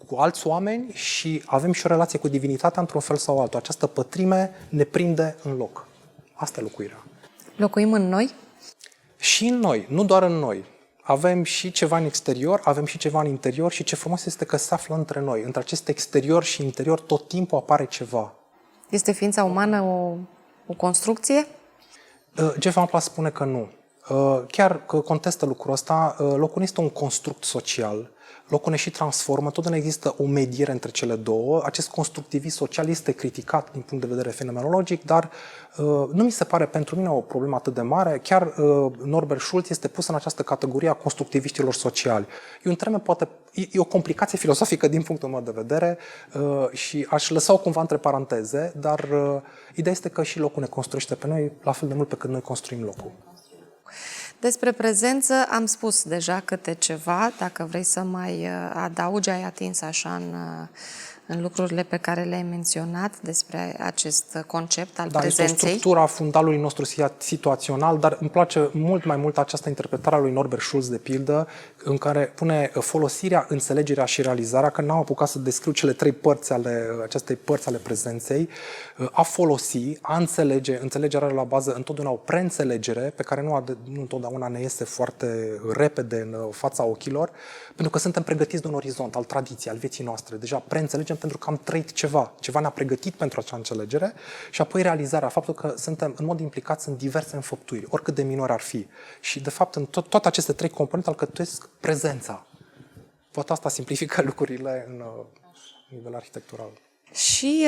cu alți oameni și avem și o relație cu divinitatea într-un fel sau altul. Această pătrime ne prinde în loc. Asta e locuirea. Locuim în noi? Și în noi, nu doar în noi. Avem și ceva în exterior, avem și ceva în interior și ce frumos este că se află între noi. Între acest exterior și interior tot timpul apare ceva. Este ființa umană o construcție? Jeff Amplas spune că nu. Chiar că contestă lucrul ăsta, locul nu este un construct social. Locul ne și transformă, totdeauna există o mediere între cele două. Acest constructivism social este criticat din punct de vedere fenomenologic, dar nu mi se pare pentru mine o problemă atât de mare. Chiar Norbert Schulz este pus în această categorie a constructiviștilor sociali. E un termen, poate, e o complicație filosofică din punctul meu de vedere și aș lăsa-o cumva între paranteze, dar ideea este că și locul ne construiește pe noi la fel de mult pe cât noi construim locul. Despre prezență am spus deja câte ceva. Dacă vrei să mai adaugi, ai atins așa în lucrurile pe care le-ai menționat despre acest concept al prezenței. Este o structură a fundalului nostru situațional, dar îmi place mult mai mult această interpretare a lui Norbert Schulz, de pildă, în care pune folosirea, înțelegerea și realizarea, că n-am apucat să descriu cele trei părți ale acestei părți ale prezenței, a folosi, a înțelege, înțelegerea are la bază întotdeauna o preînțelegere, pe care nu întotdeauna ne iese foarte repede în fața ochilor, pentru că suntem pregătiți de un orizont al tradiției, al vieții noastre. Deja preînțelegem pentru că am trăit ceva ne-a pregătit pentru acea înțelegere și apoi realizarea, faptul că suntem în mod implicați în diverse înfăptuiri, oricât de minore ar fi. Și de fapt, în toate aceste trei componente alcătuiesc prezența. Poate asta simplifică lucrurile în nivel arhitectural. Și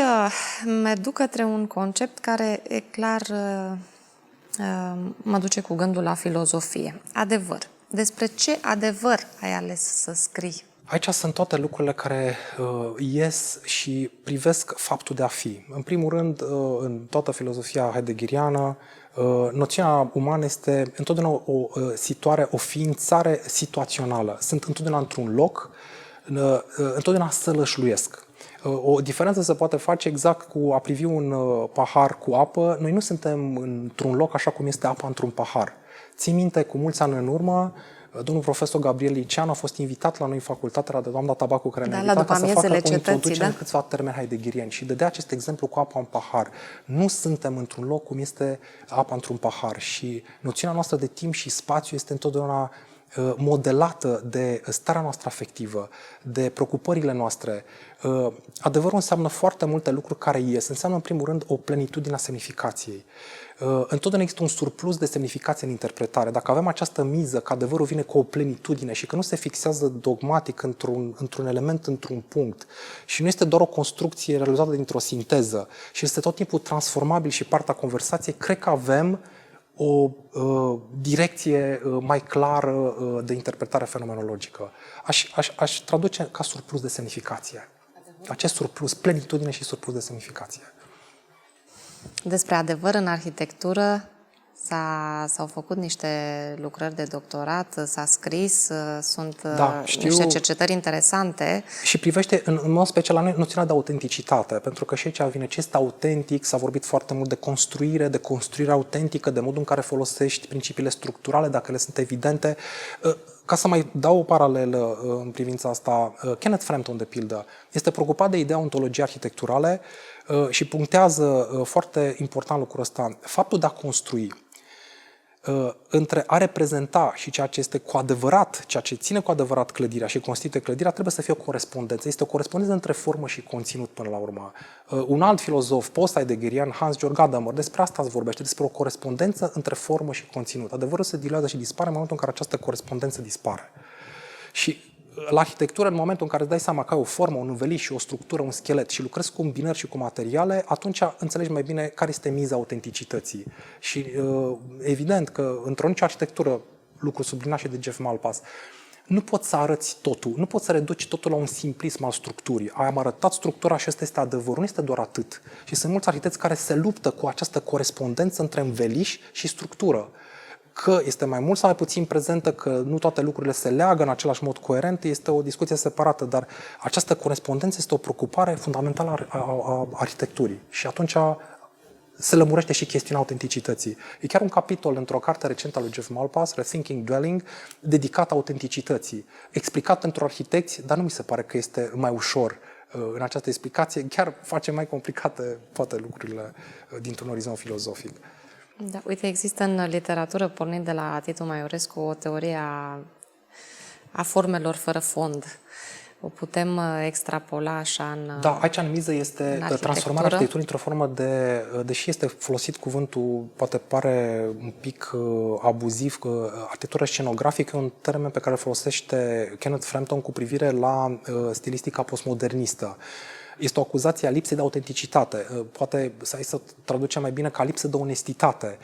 mă duc către un concept care e clar mă duce cu gândul la filozofie. Adevăr. Despre ce adevăr ai ales să scrii? Aici sunt toate lucrurile care ies și privesc faptul de a fi. În primul rând, în toată filozofia heideggeriană, noțiunea umană este întotdeauna o situare, o ființare situațională. Sunt întotdeauna într-un loc, întotdeauna sălășluiesc. O diferență se poate face exact cu a privi un pahar cu apă. Noi nu suntem într-un loc așa cum este apa într-un pahar. Țin minte, cu mulți ani în urmă, domnul profesor Gabriel Liceanu a fost invitat la noi în facultate, la doamna Tabacu, care ne-a invitat ca să facă o introducere în câțiva termeni heideggerieni și dădea acest exemplu cu apa în pahar. Nu suntem într-un loc cum este apa într-un pahar și noțiunea noastră de timp și spațiu este întotdeauna modelată de starea noastră afectivă, de preocupările noastre. Adevărul înseamnă foarte multe lucruri care ies. Înseamnă, în primul rând, o plenitudine a semnificației. Întotdeauna există un surplus de semnificație în interpretare. Dacă avem această miză că adevărul vine cu o plenitudine și că nu se fixează dogmatic într-un element, într-un punct și nu este doar o construcție realizată dintr-o sinteză și este tot timpul transformabil și partea conversației, cred că avem o direcție mai clară de interpretare fenomenologică. Aș traduce ca surplus de semnificație. Acest surplus, plenitudine și surplus de semnificație. Despre adevăr în arhitectură s-au făcut niște lucrări de doctorat, s-a scris, sunt niște cercetări interesante. Și privește în mod special la noi noțiunea de autenticitate, pentru că și aici vine ce este autentic, s-a vorbit foarte mult de construire autentică, de modul în care folosești principiile structurale, dacă ele sunt evidente. Ca să mai dau o paralelă în privința asta, Kenneth Frampton, de pildă, este preocupat de ideea ontologiei arhitecturale și punctează foarte important lucrul ăsta. Faptul de a construi între a reprezenta și ceea ce este cu adevărat, ceea ce ține cu adevărat clădirea și constituie clădirea, trebuie să fie o corespondență. Este o corespondență între formă și conținut până la urmă. Un alt filozof, post-heideggerian, Hans-Georg Gadamer, despre asta îți vorbește, despre o corespondență între formă și conținut. Adevărul se diluează și dispare în momentul în care această corespondență dispare. Și la arhitectură, în momentul în care îți dai seama că ai o formă, un înveliș și o structură, un schelet și lucrezi cu combinări și cu materiale, atunci înțelegi mai bine care este miza autenticității. Și evident că într-o nicio arhitectură, lucru subliniat și de Jeff Malpass, nu poți să arăți totul, nu poți să reduci totul la un simplism al structurii. Am arătat structura și ăsta este adevărul, nu este doar atât. Și sunt mulți arhitecți care se luptă cu această corespondență între înveliș și structură. Că este mai mult sau mai puțin prezentă, că nu toate lucrurile se leagă în același mod coerent, este o discuție separată, dar această corespondență este o preocupare fundamentală a arhitecturii. Și atunci se lămurește și chestiunea autenticității. E chiar un capitol într-o carte recentă a lui Jeff Malpass, Rethinking Dwelling, dedicat autenticității. Explicat pentru arhitecți, dar nu mi se pare că este mai ușor în această explicație, chiar face mai complicate poate lucrurile dintr-un orizont filozofic. Da, uite, există în literatură, pornind de la Titu Maiorescu, o teorie a formelor fără fond. O putem extrapola așa în Da, aici în miză este transformarea arhitecturii într-o formă de, deși este folosit cuvântul, poate pare un pic abuziv, că arhitectura scenografică e un termen pe care îl folosește Kenneth Frampton cu privire la stilistica postmodernistă. Este o acuzație a lipsei de autenticitate. Poate să traducem mai bine ca lipsă de onestitate.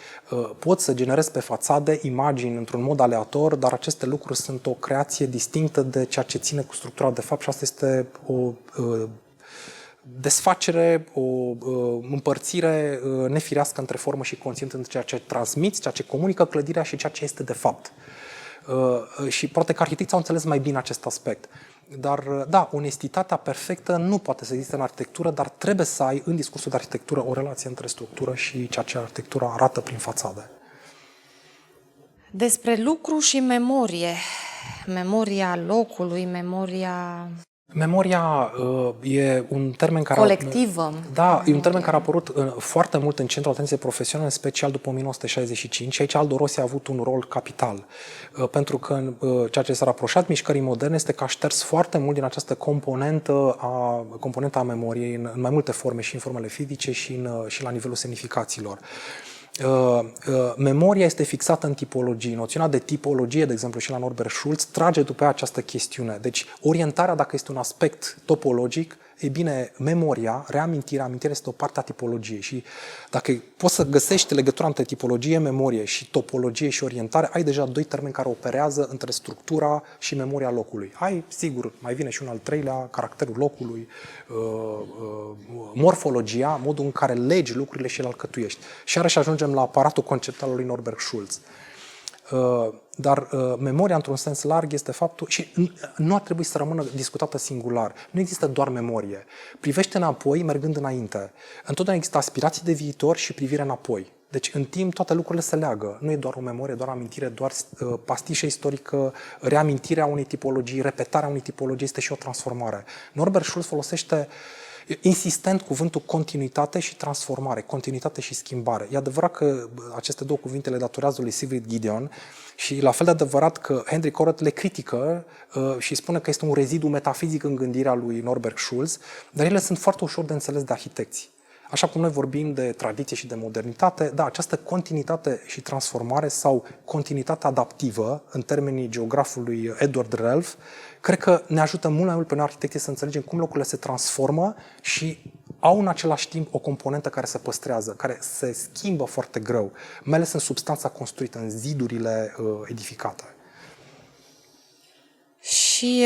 Poți să generezi pe fațade imagini într-un mod aleator, dar aceste lucruri sunt o creație distinctă de ceea ce ține cu structura de fapt și asta este o desfacere, o împărțire nefirească între formă și conținut, între ceea ce transmiți, ceea ce comunică clădirea și ceea ce este de fapt. Și poate că arhitecții au înțeles mai bine acest aspect. Dar, da, onestitatea perfectă nu poate să existe în arhitectură, dar trebuie să ai în discursul de arhitectură o relație între structură și ceea ce arhitectura arată prin fațade. Despre lucru și memorie. Memoria locului, memoria... Memoria e un termen care... colectivă. Da, e un termen care a apărut foarte mult în centrul atenției profesionale, în special după 1965. Și aici Aldo Rossi a avut un rol capital. Pentru că ceea ce s-a raproșat mișcării moderne este că a șters foarte mult din această componentă a memoriei în mai multe forme, și în formele fizice și la nivelul semnificațiilor. Memoria este fixată în tipologii. Noțiunea de tipologie, de exemplu, și la Norbert Schulz, trage după această chestiune. Deci, orientarea, dacă este un aspect topologic, e bine, memoria, amintirea este o parte a tipologiei. Și dacă poți să găsești legătura între tipologie, memorie și topologie și orientare, ai deja doi termeni care operează între structura și memoria locului. Ai, sigur, mai vine și un al treilea, caracterul locului, morfologia, modul în care legi lucrurile și le alcătuiești. Și iarăși ajungem la aparatul conceptual al lui Norbert Schulz. Dar memoria, într-un sens larg, este faptul, și nu ar trebui să rămână discutată singular. Nu există doar memorie. Privește înapoi, mergând înainte. Întotdeauna există aspirații de viitor și privire înapoi. Deci, în timp, toate lucrurile se leagă. Nu e doar o memorie, doar amintire, doar pastișă istorică, reamintirea unei tipologii, repetarea unei tipologii, este și o transformare. Norbert Schulz folosește insistent cuvântul continuitate și transformare, continuitate și schimbare. E adevărat că aceste două cuvinte le datorează lui Sigrid Gideon și la fel de adevărat că Henry Corot le critică și spune că este un rezidu metafizic în gândirea lui Norbert Schulz, dar ele sunt foarte ușor de înțeles de arhitecți. Așa cum noi vorbim de tradiție și de modernitate, da, această continuitate și transformare sau continuitate adaptivă, în termenii geografului Edward Relf, cred că ne ajută mult mai mult pe noi arhitecții să înțelegem cum lucrurile se transformă și au în același timp o componentă care se păstrează, care se schimbă foarte greu, mai ales în substanța construită, în zidurile edificate. Și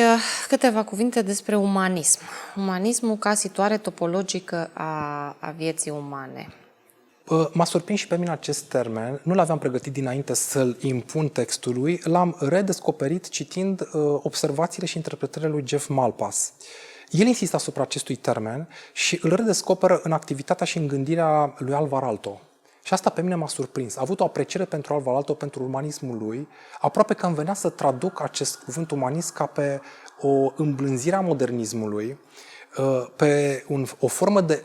câteva cuvinte despre umanism. Umanismul ca situare topologică a vieții umane. M-a surprins și pe mine acest termen, nu l-aveam pregătit dinainte să-l impun textului, l-am redescoperit citind observațiile și interpretările lui Jeff Malpass. El insistă asupra acestui termen și îl redescoperă în activitatea și în gândirea lui Alvar Aalto. Și asta pe mine m-a surprins. A avut o apreciere pentru Alvar Aalto, pentru umanismul lui, aproape că îmi venea să traduc acest cuvânt umanist ca pe o îmblânzire a modernismului, pe o formă de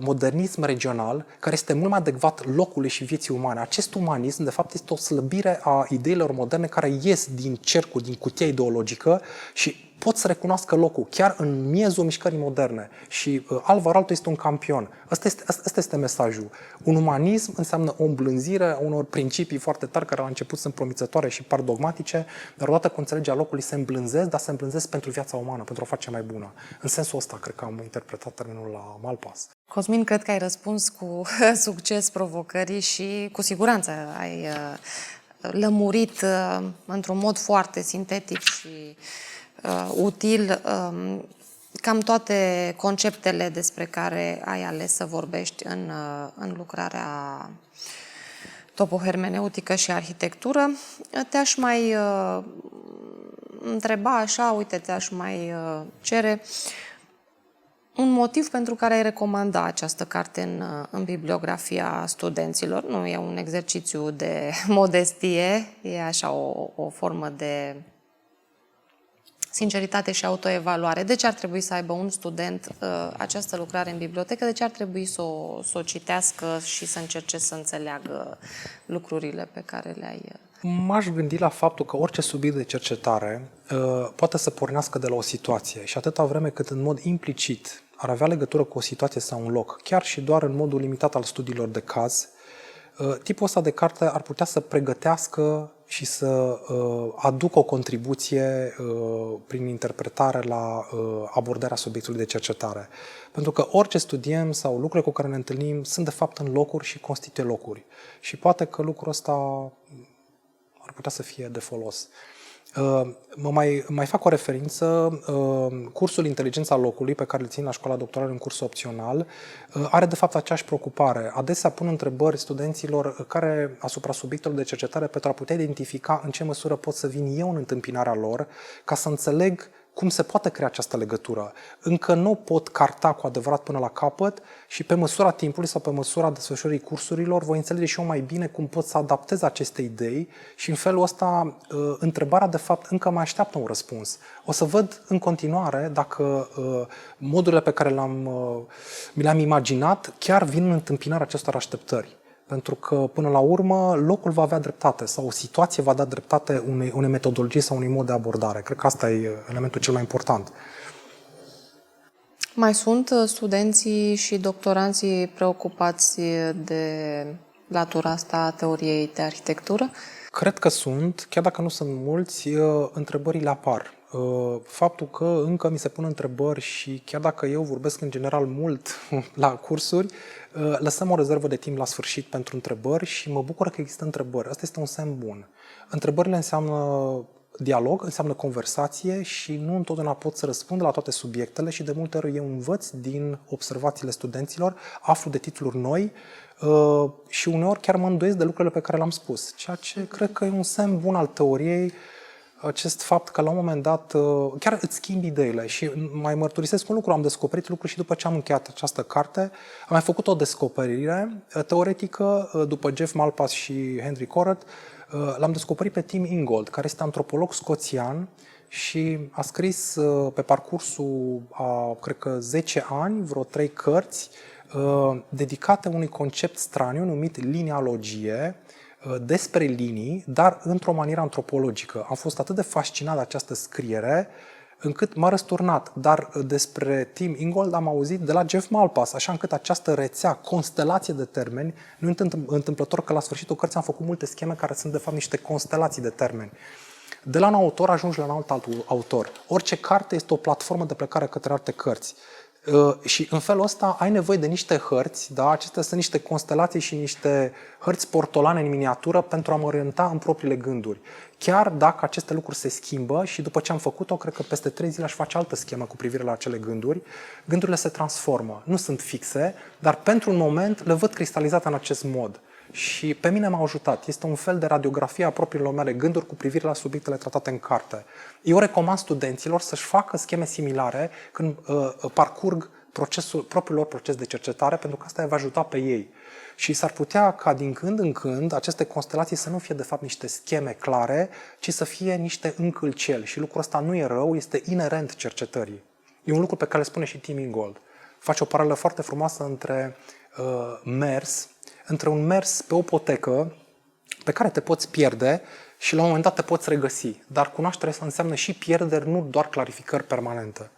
modernism regional care este mult mai adecvat locului și vieții umane. Acest umanism, de fapt, este o slăbire a ideilor moderne care ies din cercul, din cutia ideologică și pot să recunoască locul, chiar în miezul mișcării moderne. Și Alvar Aalto este un campion. Asta este mesajul. Un umanism înseamnă o îmblânzire a unor principii foarte tari care la început sunt promițătoare și par dogmatice, dar odată cu înțelegerea locului se îmblânzesc, dar se îmblânzesc pentru viața umană, pentru a o face mai bună. În sensul ăsta, cred că am interpretat termenul la Malpass. Cosmin, cred că ai răspuns cu succes provocării și cu siguranță ai lămurit într-un mod foarte sintetic și util cam toate conceptele despre care ai ales să vorbești în lucrarea topohermeneutică și arhitectură. Te-aș mai întreba așa, uite, te-aș mai cere un motiv pentru care ai recomanda această carte în bibliografia studenților. Nu e un exercițiu de modestie, e așa o formă de sinceritate și autoevaluare. De ce ar trebui să aibă un student această lucrare în bibliotecă? De ce ar trebui să o citească și să încerce să înțeleagă lucrurile pe care le-ai... M-aș gândi la faptul că orice subiect de cercetare poate să pornească de la o situație și atâta vreme cât în mod implicit ar avea legătură cu o situație sau un loc, chiar și doar în modul limitat al studiilor de caz, tipul ăsta de carte ar putea să pregătească și să aducă o contribuție prin interpretare la abordarea subiectului de cercetare. Pentru că orice studiem sau lucrurile cu care ne întâlnim sunt de fapt în locuri și constituie locuri. Și poate că lucrul ăsta ar putea să fie de folos. Mai fac o referință, cursul Inteligența locului, pe care îl țin la școala doctorală, un curs opțional, are de fapt aceeași preocupare. Adesea pun întrebări studenților care asupra subiectelor de cercetare pentru a putea identifica în ce măsură pot să vin eu în întâmpinarea lor, ca să înțeleg cum se poate crea această legătură. Încă nu pot carta cu adevărat până la capăt și pe măsura timpului sau pe măsura desfășurării cursurilor voi înțelege și eu mai bine cum pot să adaptez aceste idei și în felul ăsta întrebarea de fapt încă mai așteaptă un răspuns. O să văd în continuare dacă modurile pe care mi le-am imaginat chiar vin în întâmpinarea acestor așteptări. Pentru că, până la urmă, locul va avea dreptate sau o situație va da dreptate unei metodologii sau unui mod de abordare. Cred că asta e elementul cel mai important. Mai sunt studenții și doctoranții preocupați de latura asta a teoriei de arhitectură? Cred că sunt, chiar dacă nu sunt mulți, întrebările apar. Faptul că încă mi se pun întrebări și chiar dacă eu vorbesc în general mult la cursuri, lăsăm o rezervă de timp la sfârșit pentru întrebări și mă bucur că există întrebări. Asta este un semn bun. Întrebările înseamnă dialog, înseamnă conversație și nu întotdeauna pot să răspund la toate subiectele și de multe ori eu învăț din observațiile studenților, aflu de titluri noi și uneori chiar mă îndoiesc de lucrurile pe care le-am spus. Ceea ce cred că e un semn bun al teoriei, acest fapt că la un moment dat chiar îți schimbi ideile și mai mărturisesc un lucru, am descoperit lucruri și după ce am încheiat această carte, am mai făcut o descoperire teoretică după Jeff Malpass și Henry Corrett, l-am descoperit pe Tim Ingold, care este antropolog scoțian și a scris pe parcursul a, cred că 10 ani, vreo 3 cărți dedicate unui concept straniu numit linealogie, despre linii, dar într-o manieră antropologică. Am fost atât de fascinat de această scriere, încât m-a răsturnat. Dar despre Tim Ingold am auzit de la Jeff Malpass, așa încât această rețea, constelație de termeni, nu e întâmplător că la sfârșitul cărții am făcut multe scheme care sunt de fapt niște constelații de termeni. De la un autor ajungi la un alt autor. Orice carte este o platformă de plecare către alte cărți. Și în felul ăsta ai nevoie de niște hărți, da? Acestea sunt niște constelații și niște hărți portolane în miniatură pentru a mă orienta în propriile gânduri. Chiar dacă aceste lucruri se schimbă și după ce am făcut-o, cred că peste 3 zile aș face altă schemă cu privire la acele gânduri, gândurile se transformă. Nu sunt fixe, dar pentru un moment le văd cristalizate în acest mod. Și pe mine m-a ajutat. Este un fel de radiografie a propriilor mele gânduri cu privire la subiectele tratate în carte. Eu recomand studenților să-și facă scheme similare când parcurg propriul lor proces de cercetare, pentru că asta îi va ajuta pe ei. Și s-ar putea ca din când în când aceste constelații să nu fie de fapt niște scheme clare, ci să fie niște încălceli. Și lucrul ăsta nu e rău, este inerent cercetării. E un lucru pe care le spune și Tim Ingold. Face o paralelă foarte frumoasă între un mers pe o potecă pe care te poți pierde și la un moment dat te poți regăsi. Dar cunoașterea asta înseamnă și pierderi, nu doar clarificări permanente.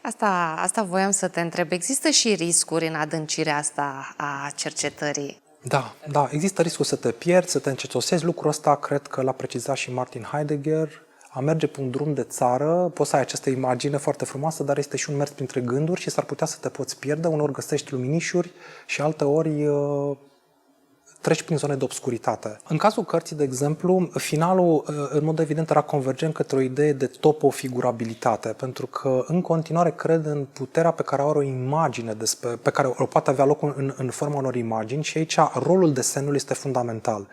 Asta voiam să te întreb. Există și riscuri în adâncirea asta a cercetării? Da, există riscul să te pierzi, să te încetosezi. Lucrul ăsta cred că l-a precizat și Martin Heidegger. A merge pe un drum de țară, poți să ai această imagine foarte frumoasă, dar este și un mers printre gânduri și s-ar putea să te poți pierde. Uneori găsești luminișuri și alteori treci prin zone de obscuritate. În cazul cărții, de exemplu, finalul, în mod evident, era convergent către o idee de topofigurabilitate, pentru că, în continuare, cred în puterea pe care are o imagine, pe care o poate avea loc în forma unor imagini și aici rolul desenului este fundamental.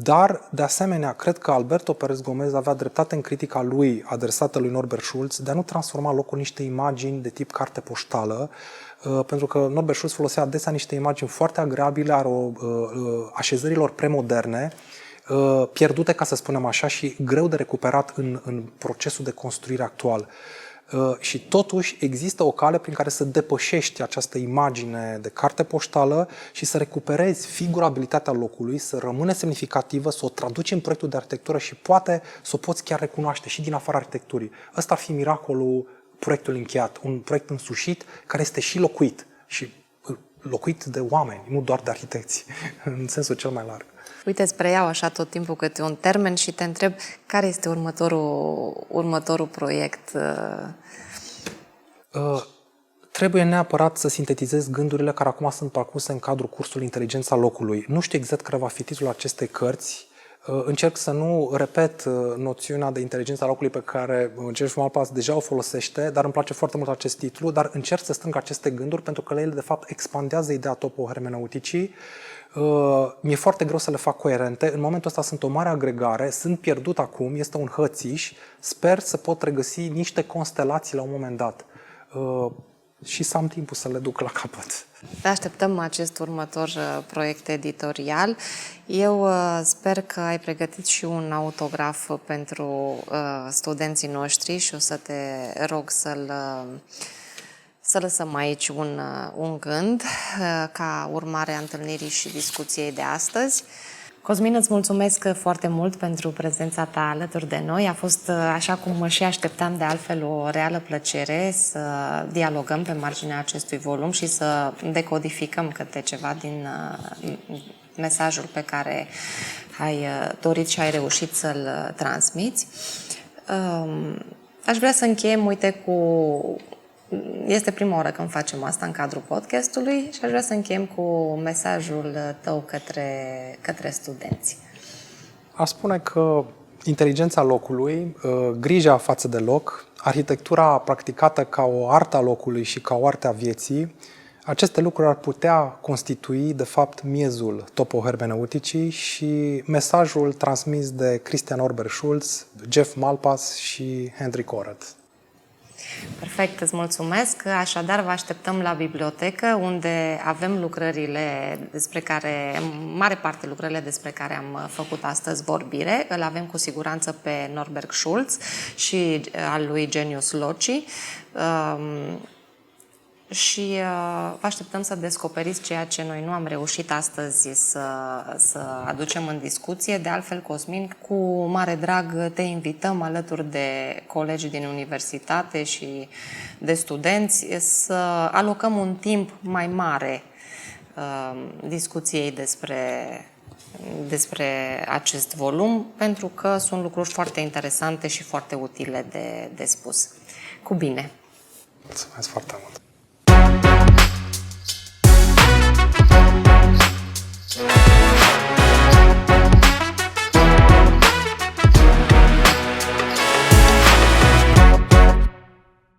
Dar, de asemenea, cred că Alberto Pérez Gómez avea dreptate în critica lui adresată lui Norbert Schulz de a nu transforma locul în niște imagini de tip carte poștală, pentru că Norbert Schulz folosea adesea niște imagini foarte agreabile ale așezărilor premoderne, pierdute, ca să spunem așa, și greu de recuperat în procesul de construire actual. Și totuși există o cale prin care să depășești această imagine de carte poștală și să recuperezi figurabilitatea locului, să rămână semnificativă, să o traduci în proiectul de arhitectură și poate să o poți chiar recunoaște și din afara arhitecturii. Ăsta ar fi miracolul proiectului încheiat, un proiect însușit care este și locuit, și locuit de oameni, nu doar de arhitecți, în sensul cel mai larg. Uite, îți preiau așa tot timpul câte un termen și te întreb care este următorul proiect. Trebuie neapărat să sintetizez gândurile care acum sunt parcurse în cadrul cursului Inteligența locului. Nu știu exact care va fi titlul acestei cărți. Încerc să nu repet noțiunea de inteligența locului pe care Jeff Malpass deja o folosește, dar îmi place foarte mult acest titlu, dar încerc să strâng aceste gânduri pentru că ele de fapt expandează ideea topohermeneuticii. Mi-e foarte greu să le fac coerente. În momentul ăsta sunt o mare agregare, sunt pierdut acum, este un hățiș. Sper să pot regăsi niște constelații la un moment dat. Și să am timpul să le duc la capăt. Așteptăm acest următor proiect editorial. Eu sper că ai pregătit și un autograf pentru studenții noștri și o să te rog să lăsăm aici un gând ca urmare a întâlnirii și discuției de astăzi. Cosmin, îți mulțumesc foarte mult pentru prezența ta alături de noi. A fost, așa cum și așteptam, de altfel, o reală plăcere să dialogăm pe marginea acestui volum și să decodificăm câte ceva din mesajul pe care ai dorit și ai reușit să-l transmiți. Aș vrea să încheiem, uite, este prima oară când facem asta în cadrul podcastului și aș vrea să încheiem cu mesajul tău către studenți. Aș spune că inteligența locului, grija față de loc, arhitectura practicată ca o artă a locului și ca o artă a vieții, aceste lucruri ar putea constitui, de fapt, miezul topohermeneuticii și mesajul transmis de Christian Norbert Schulz, Jeff Malpass și Hendrik Orad. Perfect, îți mulțumesc. Așadar, vă așteptăm la bibliotecă, unde avem lucrările mare parte lucrările despre care am făcut astăzi vorbire. Îl avem cu siguranță pe Norbert Schulz și al lui Genius Loci. Și vă așteptăm să descoperiți ceea ce noi nu am reușit astăzi să aducem în discuție. De altfel, Cosmin, cu mare drag te invităm alături de colegi din universitate și de studenți să alocăm un timp mai mare discuției despre acest volum, pentru că sunt lucruri foarte interesante și foarte utile de spus. Cu bine! Mulțumesc foarte mult!